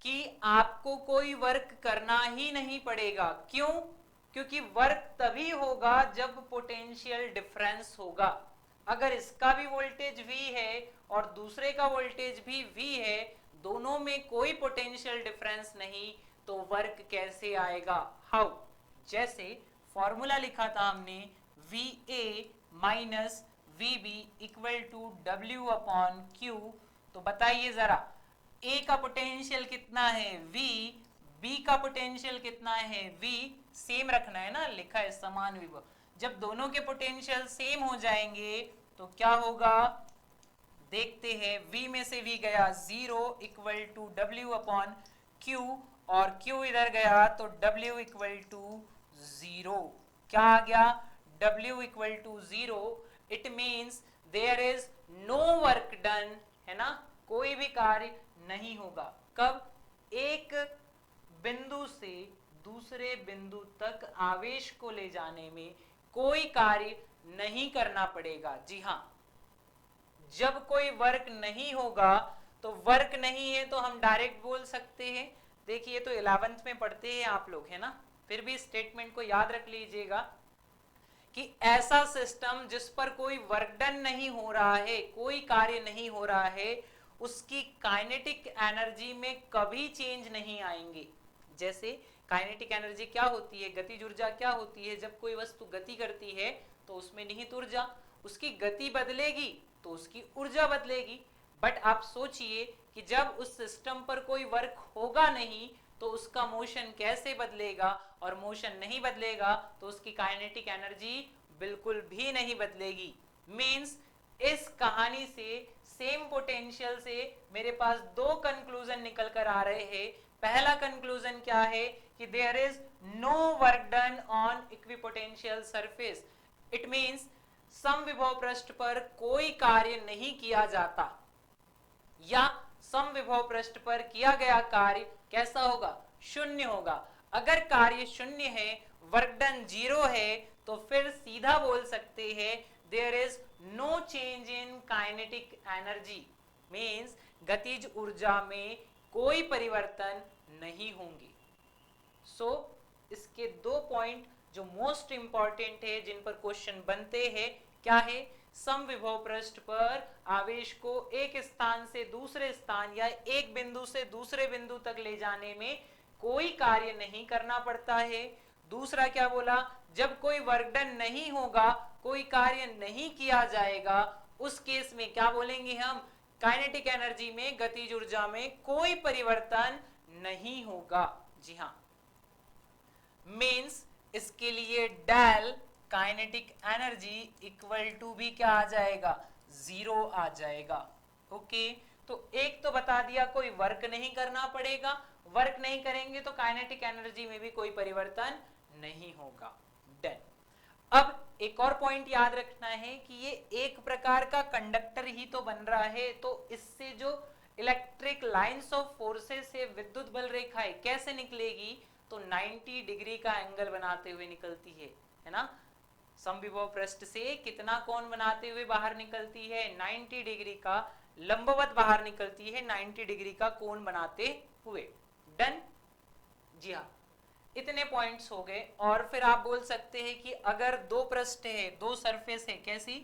कि आपको कोई वर्क करना ही नहीं पड़ेगा। क्यों, क्योंकि वर्क तभी होगा जब पोटेंशियल डिफरेंस होगा। अगर इसका भी वोल्टेज V है और दूसरे का वोल्टेज भी V है, दोनों में कोई पोटेंशियल डिफरेंस नहीं, तो वर्क कैसे आएगा, हाउ, जैसे फॉर्मूला लिखा था हमने, VA minus VB equal to W upon Q। तो बताइए जरा, A का पोटेंशियल कितना है V, B का पोटेंशियल कितना है V, सेम रखना है ना, लिखा है समान विभव। जब दोनों के पोटेंशियल सेम हो जाएंगे तो क्या होगा, देखते हैं, V में से V गया 0 equal to W upon Q, और Q इधर गया तो W इक्वल टू 0। क्या आ गया, W equal to 0, it means there is no work done, है ना, कोई भी कार्य नहीं होगा। कब, एक बिंदु से दूसरे बिंदु तक आवेश को ले जाने में कोई कार्य नहीं करना पड़ेगा। जी हाँ, जब कोई वर्क नहीं होगा, तो वर्क नहीं है तो हम डायरेक्ट बोल सकते हैं, देखिए तो 11th में पढ़ते हैं आप लोग, है ना, फिर भी स्टेटमेंट को याद रख लीजिएगा कि ऐसा सिस्टम जिस पर कोई वर्क डन नहीं हो रहा है, कोई कार्य नहीं हो रहा है, उसकी काइनेटिक एनर्जी में कभी चेंज नहीं आएंगे। जैसे काइनेटिक एनर्जी क्या होती है, गतिज ऊर्जा क्या होती है, जब कोई वस्तु गति करती है तो उसमें निहित ऊर्जा, उसकी गति बदलेगी तो उसकी ऊर्जा बदलेगी। बट आप सोचिए कि जब उस सिस्टम पर कोई वर्क होगा नहीं तो उसका मोशन कैसे बदलेगा, और मोशन नहीं बदलेगा तो उसकी काइनेटिक एनर्जी बिल्कुल भी नहीं बदलेगी। मींस इस कहानी से, सेम पोटेंशियल से मेरे पास 2 कंक्लूजन निकल कर आ रहे हैं। पहला कंक्लूजन क्या है कि there is no work done on equipotential surface, it means समविभव पृष्ठ पर कोई कार्य नहीं किया जाता, या समविभव पृष्ठ पर किया गया कार्य कैसा होगा, शून्य होगा। अगर कार्य शून्य है, वर्क डन 0 है, तो फिर सीधा बोल सकते हैं there is no change in kinetic energy, means गतिज ऊर्जा में कोई परिवर्तन नहीं होंगे। सो इसके 2 पॉइंट जो मोस्ट इंपॉर्टेंट है, जिन पर क्वेश्चन बनते हैं, क्या है, समविभव पृष्ठ पर आवेश को एक स्थान से दूसरे स्थान या एक बिंदु से दूसरे बिंदु तक ले जाने में कोई कार्य नहीं करना पड़ता है। दूसरा क्या बोला, जब कोई वर्क डन नहीं होगा, कोई कार्य नहीं किया जाएगा, उस केस में क्या बोलेंगे हम, काइनेटिक एनर्जी में, गतिज ऊर्जा में कोई परिवर्तन नहीं होगा। जी हाँ, मींस इसके लिए del kinetic energy equal to भी क्या आ जाएगा, 0 आ जाएगा। ओके, तो एक तो बता दिया कोई वर्क नहीं करना पड़ेगा, वर्क नहीं करेंगे तो काइनेटिक एनर्जी में भी कोई परिवर्तन नहीं होगा। डन। अब एक और पॉइंट याद रखना है कि ये एक प्रकार का कंडक्टर ही तो बन रहा है, तो इससे जो इलेक्ट्रिक लाइंस ऑफ फोर्सेस से विद्युत बल रेखाएं कैसे निकलेगी, तो 90 डिग्री का एंगल बनाते हुए निकलती है ना। समविभव पृष्ठ से कितना कोण बनाते हुए बाहर निकलती है, 90 डिग्री का लंबवत बाहर निकलती है, 90 डिग्री का कोण बनाते हुए। डन। जी हाँ, इतने पॉइंट्स हो गए। और फिर आप बोल सकते हैं कि अगर दो पृष्ठ है, दो सरफेस है, कैसी,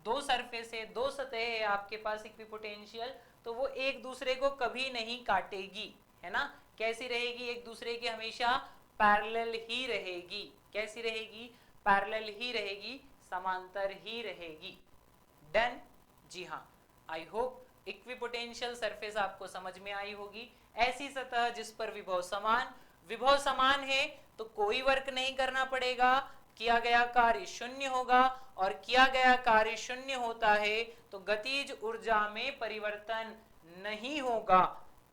दो सरफेस है, दो सतह है आपके पास इक्विपोटेंशियल, तो वो एक दूसरे को कभी नहीं काटेगी, है ना। कैसी रहेगी, एक दूसरे के हमेशा पैरेलल ही रहेगी। कैसी रहेगी, पैरेलल ही रहेगी, समांतर ही रहेगी। डन। जी हाँ, आई होप इक्विपोटेंशियल सरफेस आपको समझ में आई होगी। ऐसी सतह जिस पर विभव समान है तो कोई वर्क नहीं करना पड़ेगा, किया गया कार्य शून्य होगा, और किया गया कार्य शून्य होता है तो गतिज ऊर्जा में परिवर्तन नहीं होगा।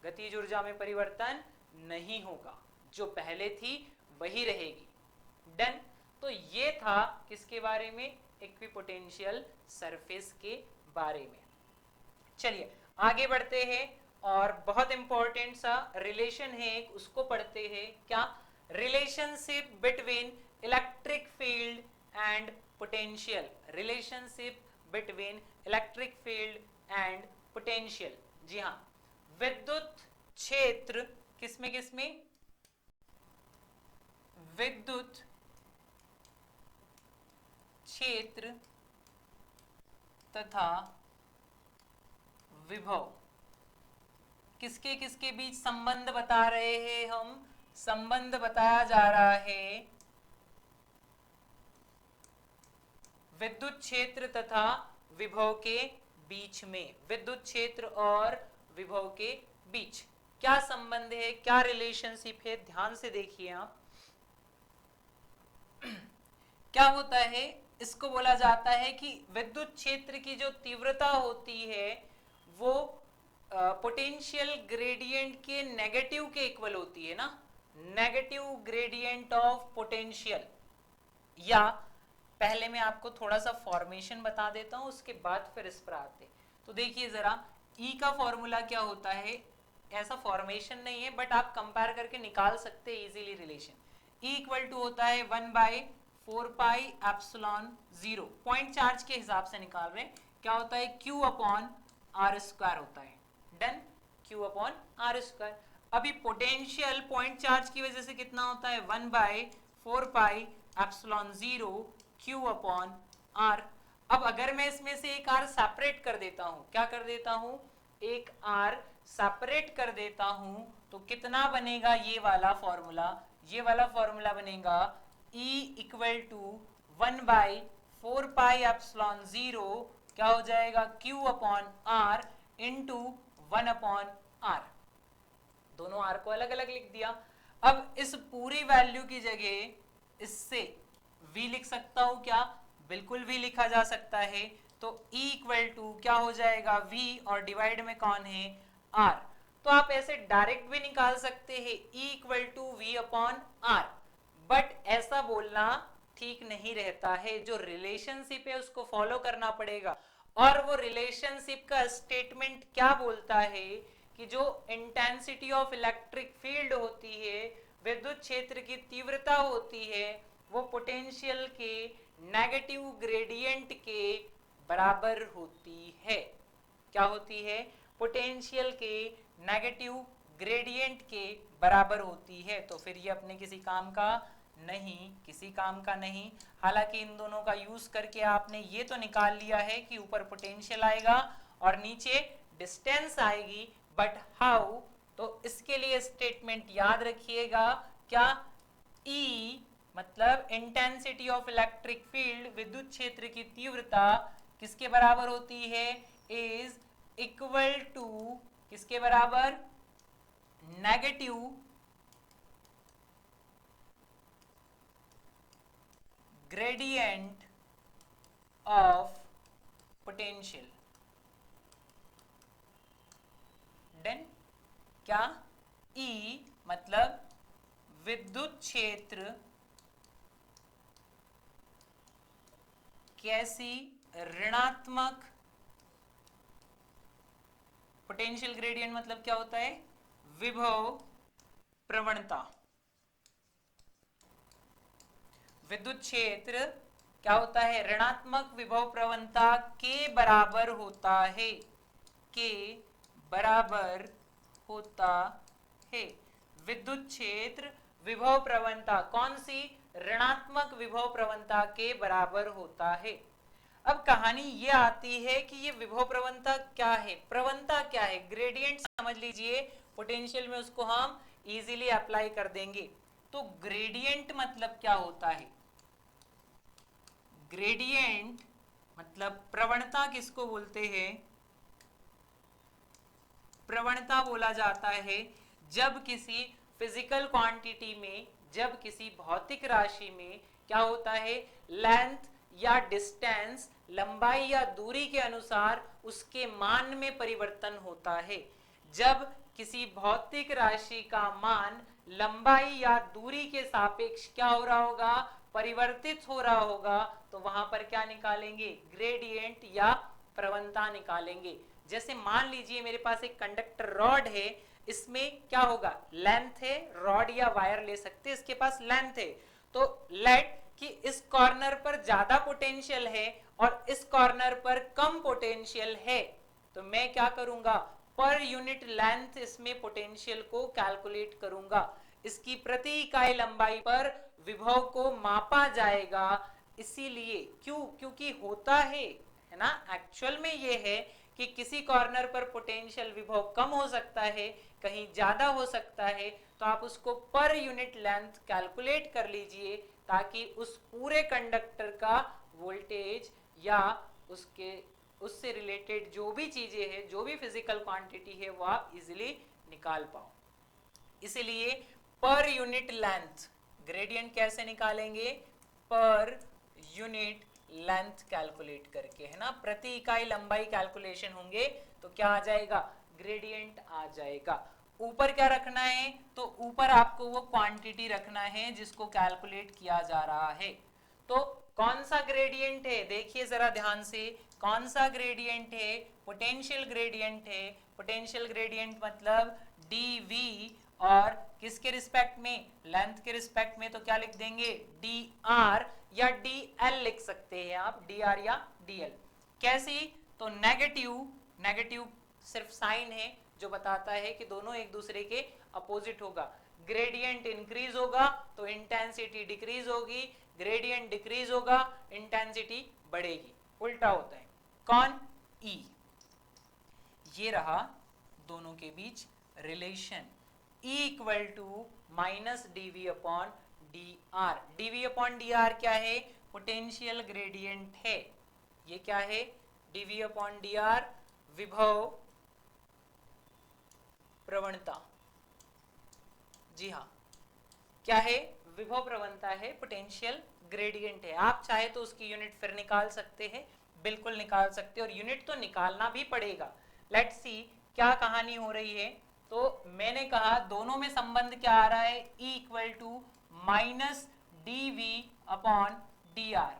गतिज ऊर्जा में परिवर्तन नहीं होगा, जो पहले थी वही रहेगी। डन। तो ये था किसके बारे में, इक्विपोटेंशियल सरफेस के बारे में। चलिए आगे बढ़ते हैं, और बहुत इंपॉर्टेंट सा रिलेशन है एक, उसको पढ़ते हैं। क्या, relationship between electric field and potential. Relationship between electric field and potential. जी हाँ, विद्युत क्षेत्र किसमें, विद्युत क्षेत्र तथा विभव किसके बीच संबंध बता रहे हैं हम, संबंध बताया जा रहा है विद्युत क्षेत्र तथा विभव के बीच में। विद्युत क्षेत्र और विभव के बीच क्या संबंध है, क्या रिलेशनशिप है, ध्यान से देखिए आप। क्या होता है, इसको बोला जाता है कि विद्युत क्षेत्र की जो तीव्रता होती है वो पोटेंशियल ग्रेडियंट के नेगेटिव के इक्वल होती है ना, नेगेटिव ग्रेडियंट ऑफ पोटेंशियल। या पहले मैं आपको थोड़ा सा फॉर्मेशन बता देता हूं, उसके बाद फिर इस पर आते। तो देखिए जरा, E का फॉर्मूला क्या होता है, ऐसा फॉर्मेशन नहीं है बट आप कंपेयर करके निकाल सकते हैं easily relation. E equal to होता है 1/4 पाई एप्सिलॉन 0, पॉइंट चार्ज के हिसाब से निकाल रहे हैं, क्या होता है Q अपॉन R स्क्वायर होता है। Done, Q upon R square. अभी पोटेंशियल पॉइंट चार्ज की वजह से कितना होता है, 1/4 pi epsilon 0 Q upon R। अब अगर मैं इसमें से एक R सेपरेट कर देता हूं, क्या कर देता हूं, एक R सेपरेट कर देता हूं, तो कितना बनेगा ये वाला फॉर्मूला, ये वाला फॉर्मूला बनेगा E equal to 1/4 pi epsilon 0, क्या हो जाएगा, Q upon R into 1 upon R। दोनों R को अलग अलग लिख दिया। अब इस पूरी वैल्यू की जगह इससे V लिख सकता हूं क्या, बिल्कुल V लिखा जा सकता है। तो E इक्वल टू क्या हो जाएगा, V और डिवाइड में कौन है, R। तो आप ऐसे डायरेक्ट भी निकाल सकते हैं, E equal to V upon R, but ऐसा बोलना ठीक नहीं रहता है। जो रिलेशनशिप है उसको फॉलो करना पड़ेगा। और वो रिलेशनशिप का स्टेटमेंट क्या बोलता है कि जो इंटेंसिटी ऑफ इलेक्ट्रिक फील्ड होती है, विद्युत क्षेत्र की तीव्रता होती है, वो पोटेंशियल के नेगेटिव ग्रेडियंट के बराबर होती है। क्या होती है, पोटेंशियल के नेगेटिव ग्रेडियंट के बराबर होती है। तो फिर ये अपने किसी काम का नहीं, किसी काम का नहीं। हालांकि इन दोनों का यूज करके आपने ये तो निकाल लिया है कि ऊपर पोटेंशियल आएगा और नीचे डिस्टेंस आएगी, बट हाउ, तो इसके लिए स्टेटमेंट याद रखिएगा। क्या, E मतलब इंटेंसिटी ऑफ इलेक्ट्रिक फील्ड, विद्युत क्षेत्र की तीव्रता किसके बराबर होती है, इज इक्वल टू किसके बराबर, negative gradient of potential. Done. क्या, E मतलब विद्युत क्षेत्र कैसी ऋणात्मक, पोटेंशियल ग्रेडियंट मतलब क्या होता है, विभव प्रवणता। विद्युत क्षेत्र क्या होता है, ऋणात्मक विभव प्रवणता के बराबर होता है, के बराबर होता है। विद्युत क्षेत्र विभव प्रवणता कौन सी, ऋणात्मक विभव प्रवणता के बराबर होता है। अब कहानी ये आती है कि ये विभव प्रवणता क्या है, प्रवणता क्या है, ग्रेडियंट समझ लीजिए, पोटेंशियल में उसको हम इजीली अप्लाई कर देंगे। तो ग्रेडियंट मतलब क्या होता है, ग्रेडियंट मतलब प्रवणता किसको बोलते हैं, प्रवणता बोला जाता है जब किसी फिजिकल क्वांटिटी में, जब किसी भौतिक राशि में क्या होता है, लेंथ या डिस्टेंस, लंबाई या दूरी के अनुसार उसके मान में परिवर्तन होता है। जब किसी भौतिक राशि का मान लंबाई या दूरी के सापेक्ष क्या हो रहा होगा, परिवर्तित हो रहा होगा, तो वहां पर क्या निकालेंगे, ग्रेडियंट या प्रवणता निकालेंगे। जैसे मान लीजिए मेरे पास एक कंडक्टर रॉड है, इसमें क्या होगा, लेंथ है, रॉड या वायर ले सकते हैं, इसके पास लेंथ है, तो लेट कि इस कॉर्नर पर ज्यादा पोटेंशियल है और इस कॉर्नर पर कम पोटेंशियल है, तो मैं क्या करूंगा, पर यूनिट लेंथ इसमें पोटेंशियल को कैलकुलेट करूंगा, इसकी प्रति इकाई लंबाई पर विभव को मापा जाएगा। इसीलिए क्यों, क्योंकि होता है ना, एक्चुअल में ये है कि किसी कॉर्नर पर पोटेंशियल विभव कम हो सकता है, कहीं ज्यादा हो सकता है, तो आप उसको पर यूनिट लेंथ कैलकुलेट कर लीजिए ताकि उस पूरे कंडक्टर का वोल्टेज या उससे रिलेटेड जो भी चीजें हैं, जो भी फिजिकल क्वांटिटी है, वो आप इजीली निकाल पाओ। इसलिए पर यूनिट लेंथ, ग्रेडियंट कैसे निकालेंगे, पर यूनिट लेंथ कैलकुलेट करके, है ना, प्रति इकाई लंबाई कैलकुलेशन होंगे तो क्या आ जाएगा, ग्रेडियंट आ जाएगा। ऊपर क्या रखना है, तो ऊपर आपको वो क्वांटिटी रखना है जिसको कैलकुलेट किया जा रहा है। तो कौन सा ग्रेडियंट है, देखिए जरा ध्यान से, कौन सा ग्रेडियंट है, पोटेंशियल ग्रेडियंट है। पोटेंशियल ग्रेडियंट मतलब dv, और किसके रिस्पेक्ट में, लेंथ के रिस्पेक्ट में, तो क्या लिख देंगे, dr या dl लिख सकते हैं आप, dr या dl। कैसी, तो नेगेटिव, नेगेटिव सिर्फ साइन है जो बताता है कि दोनों एक दूसरे के अपोजिट होगा। ग्रेडियंट इंक्रीज होगा तो इंटेंसिटी डिक्रीज होगी, ग्रेडियंट डिक्रीज होगा इंटेंसिटी बढ़ेगी, उल्टा होता है। कौन, E। ये रहा दोनों के बीच relation, E equal to minus dv upon dr। dv upon dr क्या है, पोटेंशियल ग्रेडियंट है। ये क्या है, dv अपॉन dr विभव प्रवणता, जी हाँ, क्या है, विभव प्रवणता है, पोटेंशियल ग्रेडियंट है। आप चाहे तो उसकी यूनिट फिर निकाल सकते हैं, बिल्कुल निकाल सकते हैं, और यूनिट तो निकालना भी पड़ेगा। लेट्स सी क्या कहानी हो रही है। तो मैंने कहा दोनों में संबंध क्या आ रहा है, E equal to minus dv upon dr।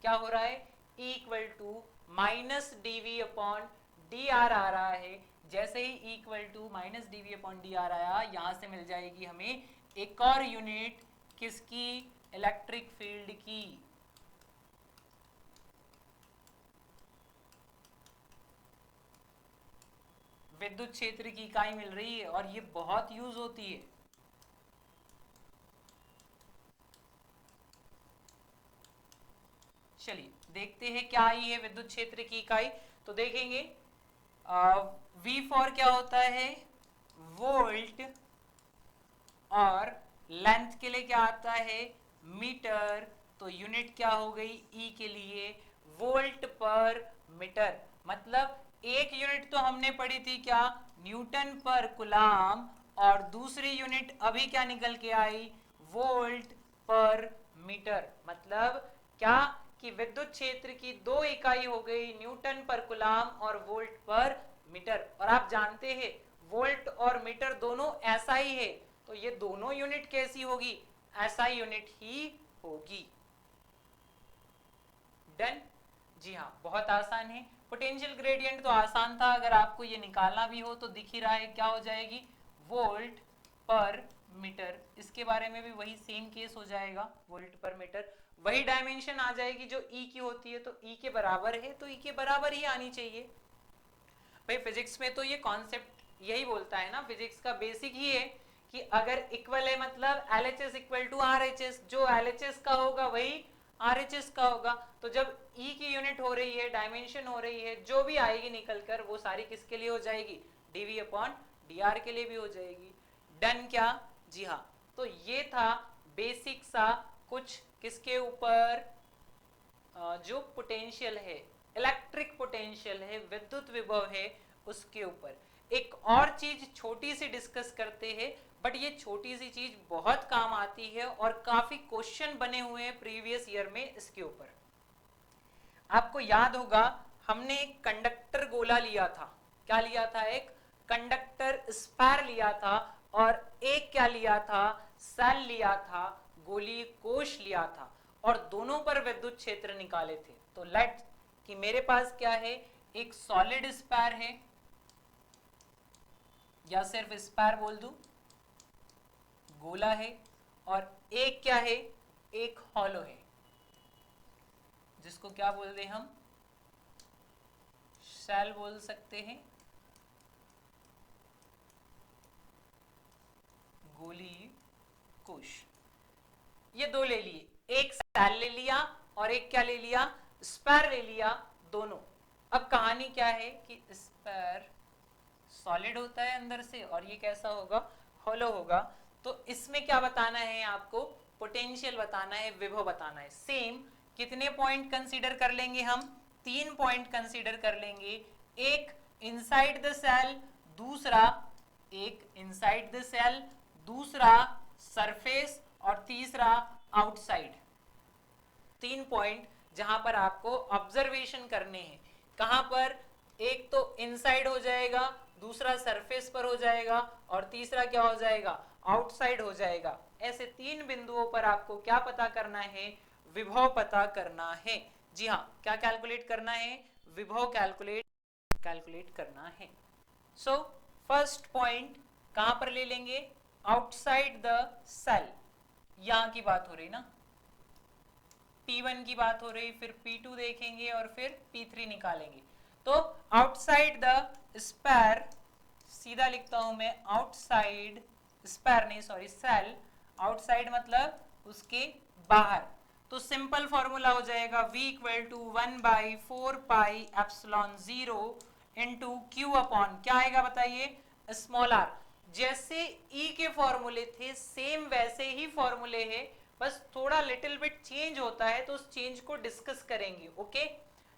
क्या हो रहा है, E equal to minus dv upon dr आ रहा है। जैसे ही E equal to minus dv upon dr आया, यहां से मिल जाएगी हमें एक और यूनिट, किसकी, इलेक्ट्रिक फील्ड की। विद्युत क्षेत्र की इकाई मिल रही है और ये बहुत यूज होती है। चलिए देखते हैं क्या आई है विद्युत क्षेत्र की इकाई। तो देखेंगे V फॉर क्या होता है, वोल्ट, और लेंथ के लिए क्या आता है, मीटर। तो यूनिट क्या हो गई, E के लिए वोल्ट पर मीटर। मतलब एक यूनिट तो हमने पढ़ी थी क्या, न्यूटन पर कूलाम, और दूसरी यूनिट अभी क्या निकल के आई, वोल्ट पर मीटर। मतलब क्या कि विद्युत क्षेत्र की दो इकाई हो गई, न्यूटन पर कूलाम और वोल्ट पर मीटर। और आप जानते हैं वोल्ट और मीटर दोनों ऐसा ही है, तो ये दोनों यूनिट कैसी होगी, ऐसा यूनिट ही होगी। डन, जी हाँ, बहुत आसान है। पोटेंशियल ग्रेडियंट तो आसान था, अगर आपको ये निकालना भी हो तो दिख ही रहा है, क्या हो जाएगी, वोल्ट पर मीटर। इसके बारे में भी वही सेम केस हो जाएगा, वोल्ट पर मीटर। वही डायमेंशन आ जाएगी जो ई की होती है, तो ई के बराबर है तो ई के बराबर ही आनी चाहिए। भाई फिजिक्स में तो ये कॉन्सेप्ट यही बोलता है ना, फिजिक्स का बेसिक ही है कि अगर इक्वल है मतलब LHS इक्वल टू RHS, जो LHS का होगा वही RHS का होगा। तो जब E की यूनिट हो रही है, डायमेंशन हो रही है, जो भी आएगी निकलकर वो सारी किसके लिए हो जाएगी, dV अपॉन dr के लिए भी हो जाएगी। डन क्या, जी हाँ। तो ये था बेसिक सा कुछ किसके ऊपर, जो पोटेंशियल है, इलेक्ट्रिक पोटेंशियल है, विद्युत विभव है, उसके ऊपर। एक और चीज छोटी सी डिस्कस करते हैं, बट ये छोटी सी चीज बहुत काम आती है और काफी क्वेश्चन बने हुए हैं प्रीवियस ईयर में इसके ऊपर। आपको याद होगा हमने एक कंडक्टर गोला लिया था, क्या लिया था, एक कंडक्टर स्फीयर लिया था, और एक क्या लिया था, सेल लिया था, गोलीय कोश लिया था, और दोनों पर विद्युत क्षेत्र निकाले थे। तो लेट कि मेरे पास क्या है, एक सॉलिड स्फीयर है, या सिर्फ स्फीयर बोल दूं, गोला है, और एक क्या है, एक हॉलो है, जिसको क्या बोल दे हम, शेल बोल सकते हैं, गोलीय कोश। ये दो ले लिए, एक सेल ले लिया और एक क्या ले लिया, स्फीयर ले लिया, दोनों। अब कहानी क्या है कि स्फीयर सॉलिड होता है अंदर से और ये कैसा होगा, हॉलो होगा। तो इसमें क्या बताना है आपको, पोटेंशियल बताना है, विभव बताना है। सेम कितने पॉइंट कंसीडर कर लेंगे हम, 3 पॉइंट कंसीडर कर लेंगे, एक इनसाइड द सेल, दूसरा एक इनसाइड द सेल, दूसरा सरफेस, और तीसरा आउटसाइड। 3 पॉइंट जहां पर आपको ऑब्जर्वेशन करने हैं। कहां पर, एक तो इनसाइड हो जाएगा, दूसरा सरफेस पर हो जाएगा, और तीसरा क्या हो जाएगा, आउटसाइड हो जाएगा। ऐसे 3 बिंदुओं पर आपको क्या पता करना है, विभव पता करना है। जी हाँ, क्या कैलकुलेट करना है, विभव कैलकुलेट करना है। सो फर्स्ट पॉइंट कहां पर ले लेंगे, आउटसाइड द सेल, यहां की बात हो रही ना, P1 की बात हो रही, फिर P2 देखेंगे और फिर P3 निकालेंगे। तो आउटसाइड द स्फीयर, सीधा लिखता हूं मैं, आउटसाइड स्फीयर नहीं सॉरी सेल, आउटसाइड मतलब उसके बाहर। तो सिंपल फॉर्मूला हो जाएगा V equal to 1/4 pi epsilon 0 into Q upon क्या आएगा बताइए, स्मॉल r। जैसे E के फॉर्मूले थे सेम वैसे ही फॉर्मूले है, बस थोड़ा लिटिल बिट चेंज होता है, तो उस चेंज को डिस्कस करेंगे। ओके,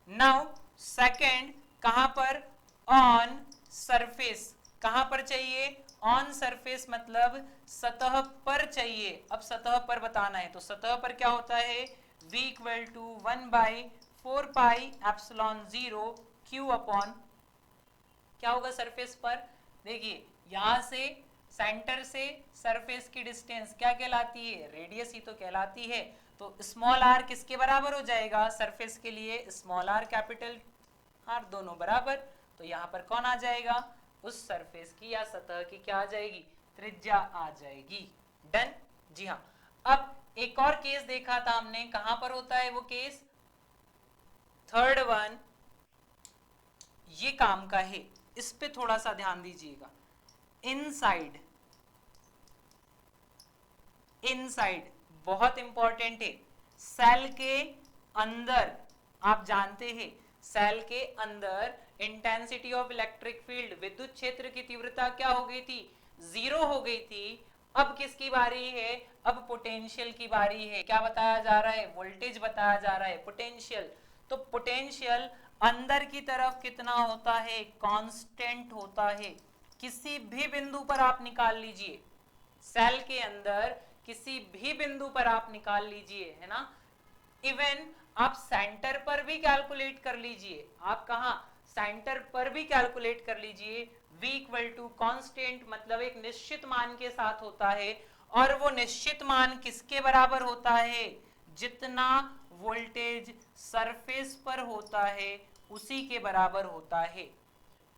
नाउ सेकंड कहां पर, ऑन सरफेस, कहां पर चाहिए, ऑन सरफेस मतलब सतह पर चाहिए। अब सतह पर बताना है, तो सतह पर क्या होता है, V equal to 1/4 pi epsilon 0 Q upon क्या होगा सरफेस पर, देखिए यहां से सेंटर से सरफेस की डिस्टेंस क्या कहलाती है, रेडियस ही तो कहलाती है। तो स्मॉल r किसके बराबर हो जाएगा, सरफेस के लिए स्मॉल r कैपिटल r, दोनों बराबर। तो यहाँ पर कौन आ जाएगा, उस सरफेस की या सतह की क्या आ जाएगी, त्रिज्या आ जाएगी। डन, जी हाँ। अब एक और केस देखा था हमने, कहां पर होता है वो केस, थर्ड वन ये काम का है, इस पे थोड़ा सा ध्यान दीजिएगा। इनसाइड, इनसाइड बहुत इंपॉर्टेंट है, सेल के अंदर, आप जानते हैं सेल के अंदर इंटेंसिटी ऑफ इलेक्ट्रिक फील्ड, विद्युत क्षेत्र की तीव्रता क्या हो गई थी, 0 हो गई थी। अब किसकी बारी है, अब पोटेंशियल की बारी है। क्या बताया जा रहा है, वोल्टेज बताया जा रहा है, पोटेंशियल। तो पोटेंशियल अंदर की तरफ कितना होता है, कांस्टेंट होता है। किसी भी बिंदु पर आप निकाल लीजिए, सेल के अंदर किसी भी बिंदु पर आप निकाल लीजिए, है ना। इवन आप सेंटर पर भी कैलकुलेट कर लीजिए, आप कहा सेंटर पर भी कैलकुलेट कर लीजिए। V इक्वल टू कॉन्स्टेंट मतलब एक निश्चित मान के साथ होता है, और वो निश्चित मान किसके बराबर होता है, जितना वोल्टेज सरफेस पर होता है उसी के बराबर होता है।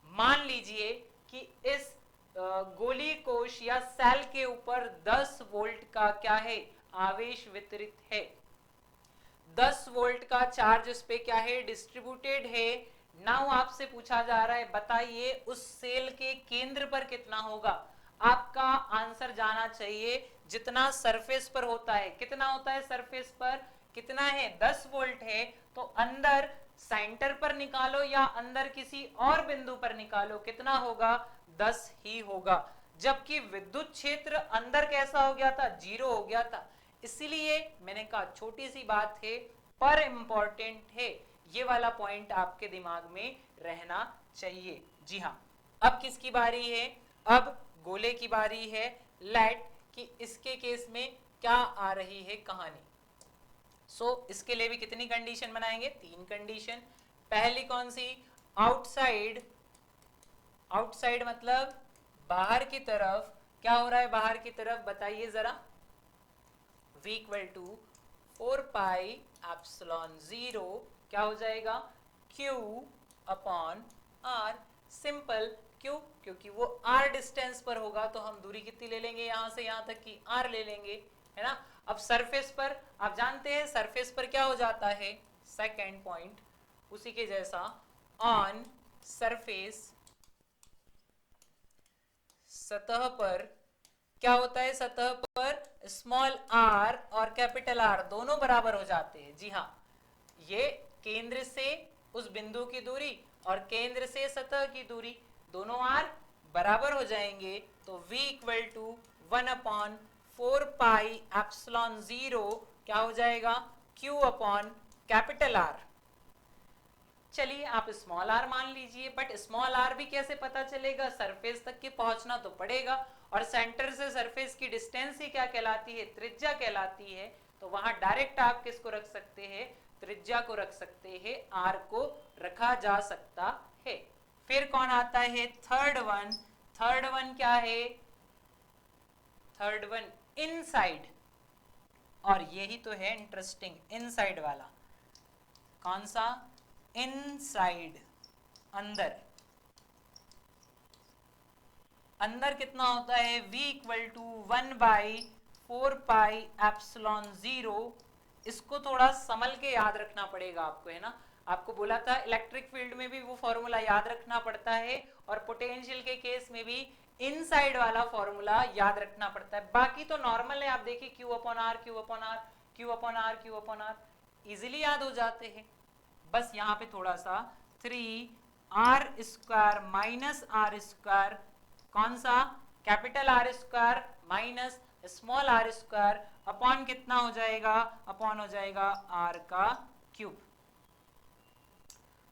मान लीजिए कि इस गोलीय कोश या सेल के ऊपर 10 वोल्ट का क्या है, आवेश वितरित है। 10 वोल्ट का चार्ज उस पे क्या है, डिस्ट्रीब्यूटेड है। नाउ आपसे पूछा जा रहा है बताइए उस सेल के केंद्र पर कितना होगा। आपका आंसर जाना चाहिए जितना सरफेस पर होता है। कितना होता है सरफेस पर, कितना है, 10 वोल्ट है, तो अंदर सेंटर पर निकालो या अंदर किसी और बिंदु पर निकालो, कितना होगा, 10 ही होगा। जबकि विद्युत क्षेत्र अंदर कैसा हो गया था, 0 हो गया था। इसीलिए मैंने कहा छोटी सी बात है पर इंपॉर्टेंट है, ये वाला पॉइंट आपके दिमाग में रहना चाहिए। जी हाँ, अब किसकी बारी है, अब गोले की बारी है। लेट कि इसके केस में क्या आ रही है कहानी। इसके लिए भी कितनी कंडीशन बनाएंगे, 3 कंडीशन। पहली कौन सी, आउटसाइड, आउटसाइड मतलब बाहर की तरफ। क्या हो रहा है बाहर की तरफ, बताइए जरा। v equal to 4 pi epsilon 0 क्या हो जाएगा, q अपॉन r। सिंपल, क्यों, क्योंकि वो r डिस्टेंस पर होगा तो हम दूरी कितनी ले लेंगे, यहां से यहां तक की r ले लेंगे, है ना। अब सरफेस पर आप जानते हैं सरफेस पर क्या हो जाता है, सेकेंड पॉइंट उसी के जैसा, ऑन सरफेस, सतह पर क्या होता है, सतह पर स्मॉल r और कैपिटल R दोनों बराबर हो जाते हैं। जी हाँ, ये केंद्र से उस बिंदु की दूरी और केंद्र से सतह की दूरी दोनों r बराबर हो जाएंगे, तो v equal to 1 upon 4 pi epsilon 0 क्या हो जाएगा, q अपॉन कैपिटल R। चलिए आप स्मॉल r मान लीजिए, बट स्मॉल r भी कैसे पता चलेगा, सरफेस तक के पहुंचना तो पड़ेगा, और सेंटर से सरफेस की डिस्टेंस ही क्या कहलाती है, त्रिज्या कहलाती है। तो वहां डायरेक्ट आप किसको रख सकते हैं, त्रिज्या को रख सकते हैं, r को रखा जा सकता है। फिर कौन आता है, थर्ड वन। थर्ड वन क्या है, थर्ड वन इनसाइड, और यही तो है इंटरेस्टिंग, इनसाइड वाला। कौन सा, इनसाइड, अंदर। अंदर कितना होता है, v equal to 1 by 4 pi epsilon 0। इसको थोड़ा संभल के याद रखना पड़ेगा आपको, है ना। आपको बोला था इलेक्ट्रिक फील्ड में भी वो फॉर्मूला याद रखना पड़ता है, और पोटेंशियल के केस में भी इनसाइड वाला फॉर्मूला याद रखना पड़ता है। बाकी तो नॉर्मल है, आप देखिए q upon r, q upon r, q upon r, q upon r, easily याद हो जाते हैं। बस यहाँ पे थोड़ा सा 3r square minus are square, कौन सा, capital R square minus small r square, upon कितना हो जाएगा, अपॉन हो जाएगा r का क्यूब।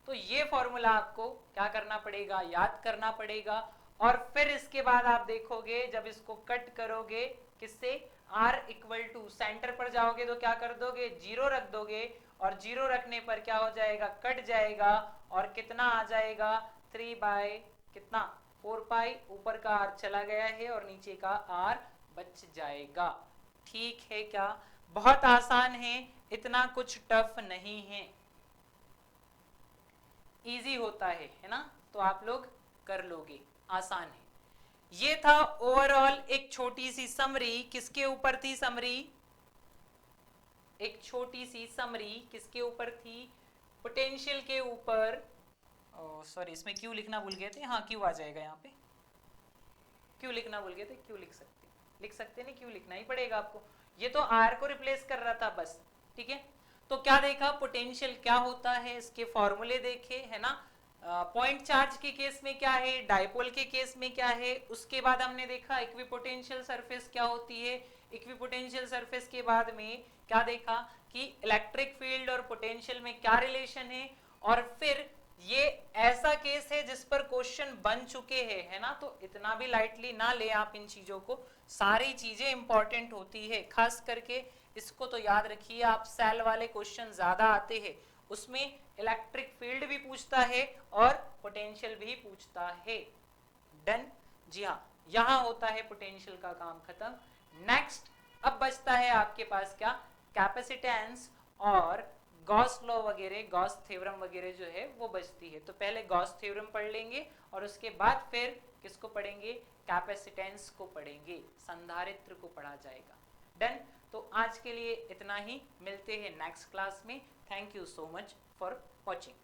तो ये फॉर्मूला आपको क्या करना पड़ेगा, याद करना पड़ेगा। और फिर इसके बाद आप देखोगे जब इसको कट करोगे किससे, r इक्वल टू सेंटर पर जाओगे तो क्या कर दोगे, 0 रख दोगे, और 0 रखने पर क्या हो जाएगा, कट जाएगा, और कितना आ जाएगा, 3 बाय कितना, 4 पाई, ऊपर का r चला गया है और नीचे का r बच जाएगा। ठीक है क्या, बहुत आसान है, इतना कुछ टफ नहीं है, इजी होता है ना, तो आप लोग कर लोगे, आसान है। ये था ओवरऑल एक छोटी सी समरी, किसके ऊपर थी समरी, एक छोटी सी समरी किसके ऊपर थी, पोटेंशियल के ऊपर। सॉरी, इसमें क्यों लिखना भूल गए थे, हाँ क्यों आ जाएगा यहाँ पे, क्यों लिखना भूल गए थे, क्यों लिख सकते नहीं, क्यों लिखना ही पड़ेगा आपको, ये तो आर को रिप्लेस कर रहा था बस। ठीक है, तो क्या देखा, पोटेंशियल क्या होता है, इसके फॉर्मूले देखे, है ना। पॉइंट चार्ज के केस में क्या है, डायपोल के केस में क्या है, उसके बाद हमने देखा इक्विपोटेंशियल सरफेस क्या होती है। इक्विपोटेंशियल सरफेस के बाद में क्या देखा कि इलेक्ट्रिक फील्ड और पोटेंशियल में क्या रिलेशन है, और फिर ये ऐसा केस है जिस पर क्वेश्चन बन चुके हैं, है ना। तो इतना भी लाइटली ना ले आप इन चीजों को, सारी चीजें इंपॉर्टेंट होती है, खास करके इसको तो याद रखिए आप, सेल वाले क्वेश्चन ज्यादा आते हैं, उसमें इलेक्ट्रिक फील्ड भी पूछता है और पोटेंशियल भी पूछता है। डन, जी हाँ, यहां होता है पोटेंशियल का काम खत्म। नेक्स्ट अब बचता है आपके पास क्या, कैपेसिटेंस और गॉस लॉ वगैरह, गॉस थ्योरम वगैरह जो है वो बचती है। तो पहले गॉस थ्योरम पढ़ लेंगे और उसके बाद फिर किसको पढ़ेंगे, कैपेसिटेंस को पढ़ेंगे, संधारित्र को पढ़ा जाएगा। डन, तो आज के लिए इतना ही, मिलते हैं नेक्स्ट क्लास में। Thank you so much for watching.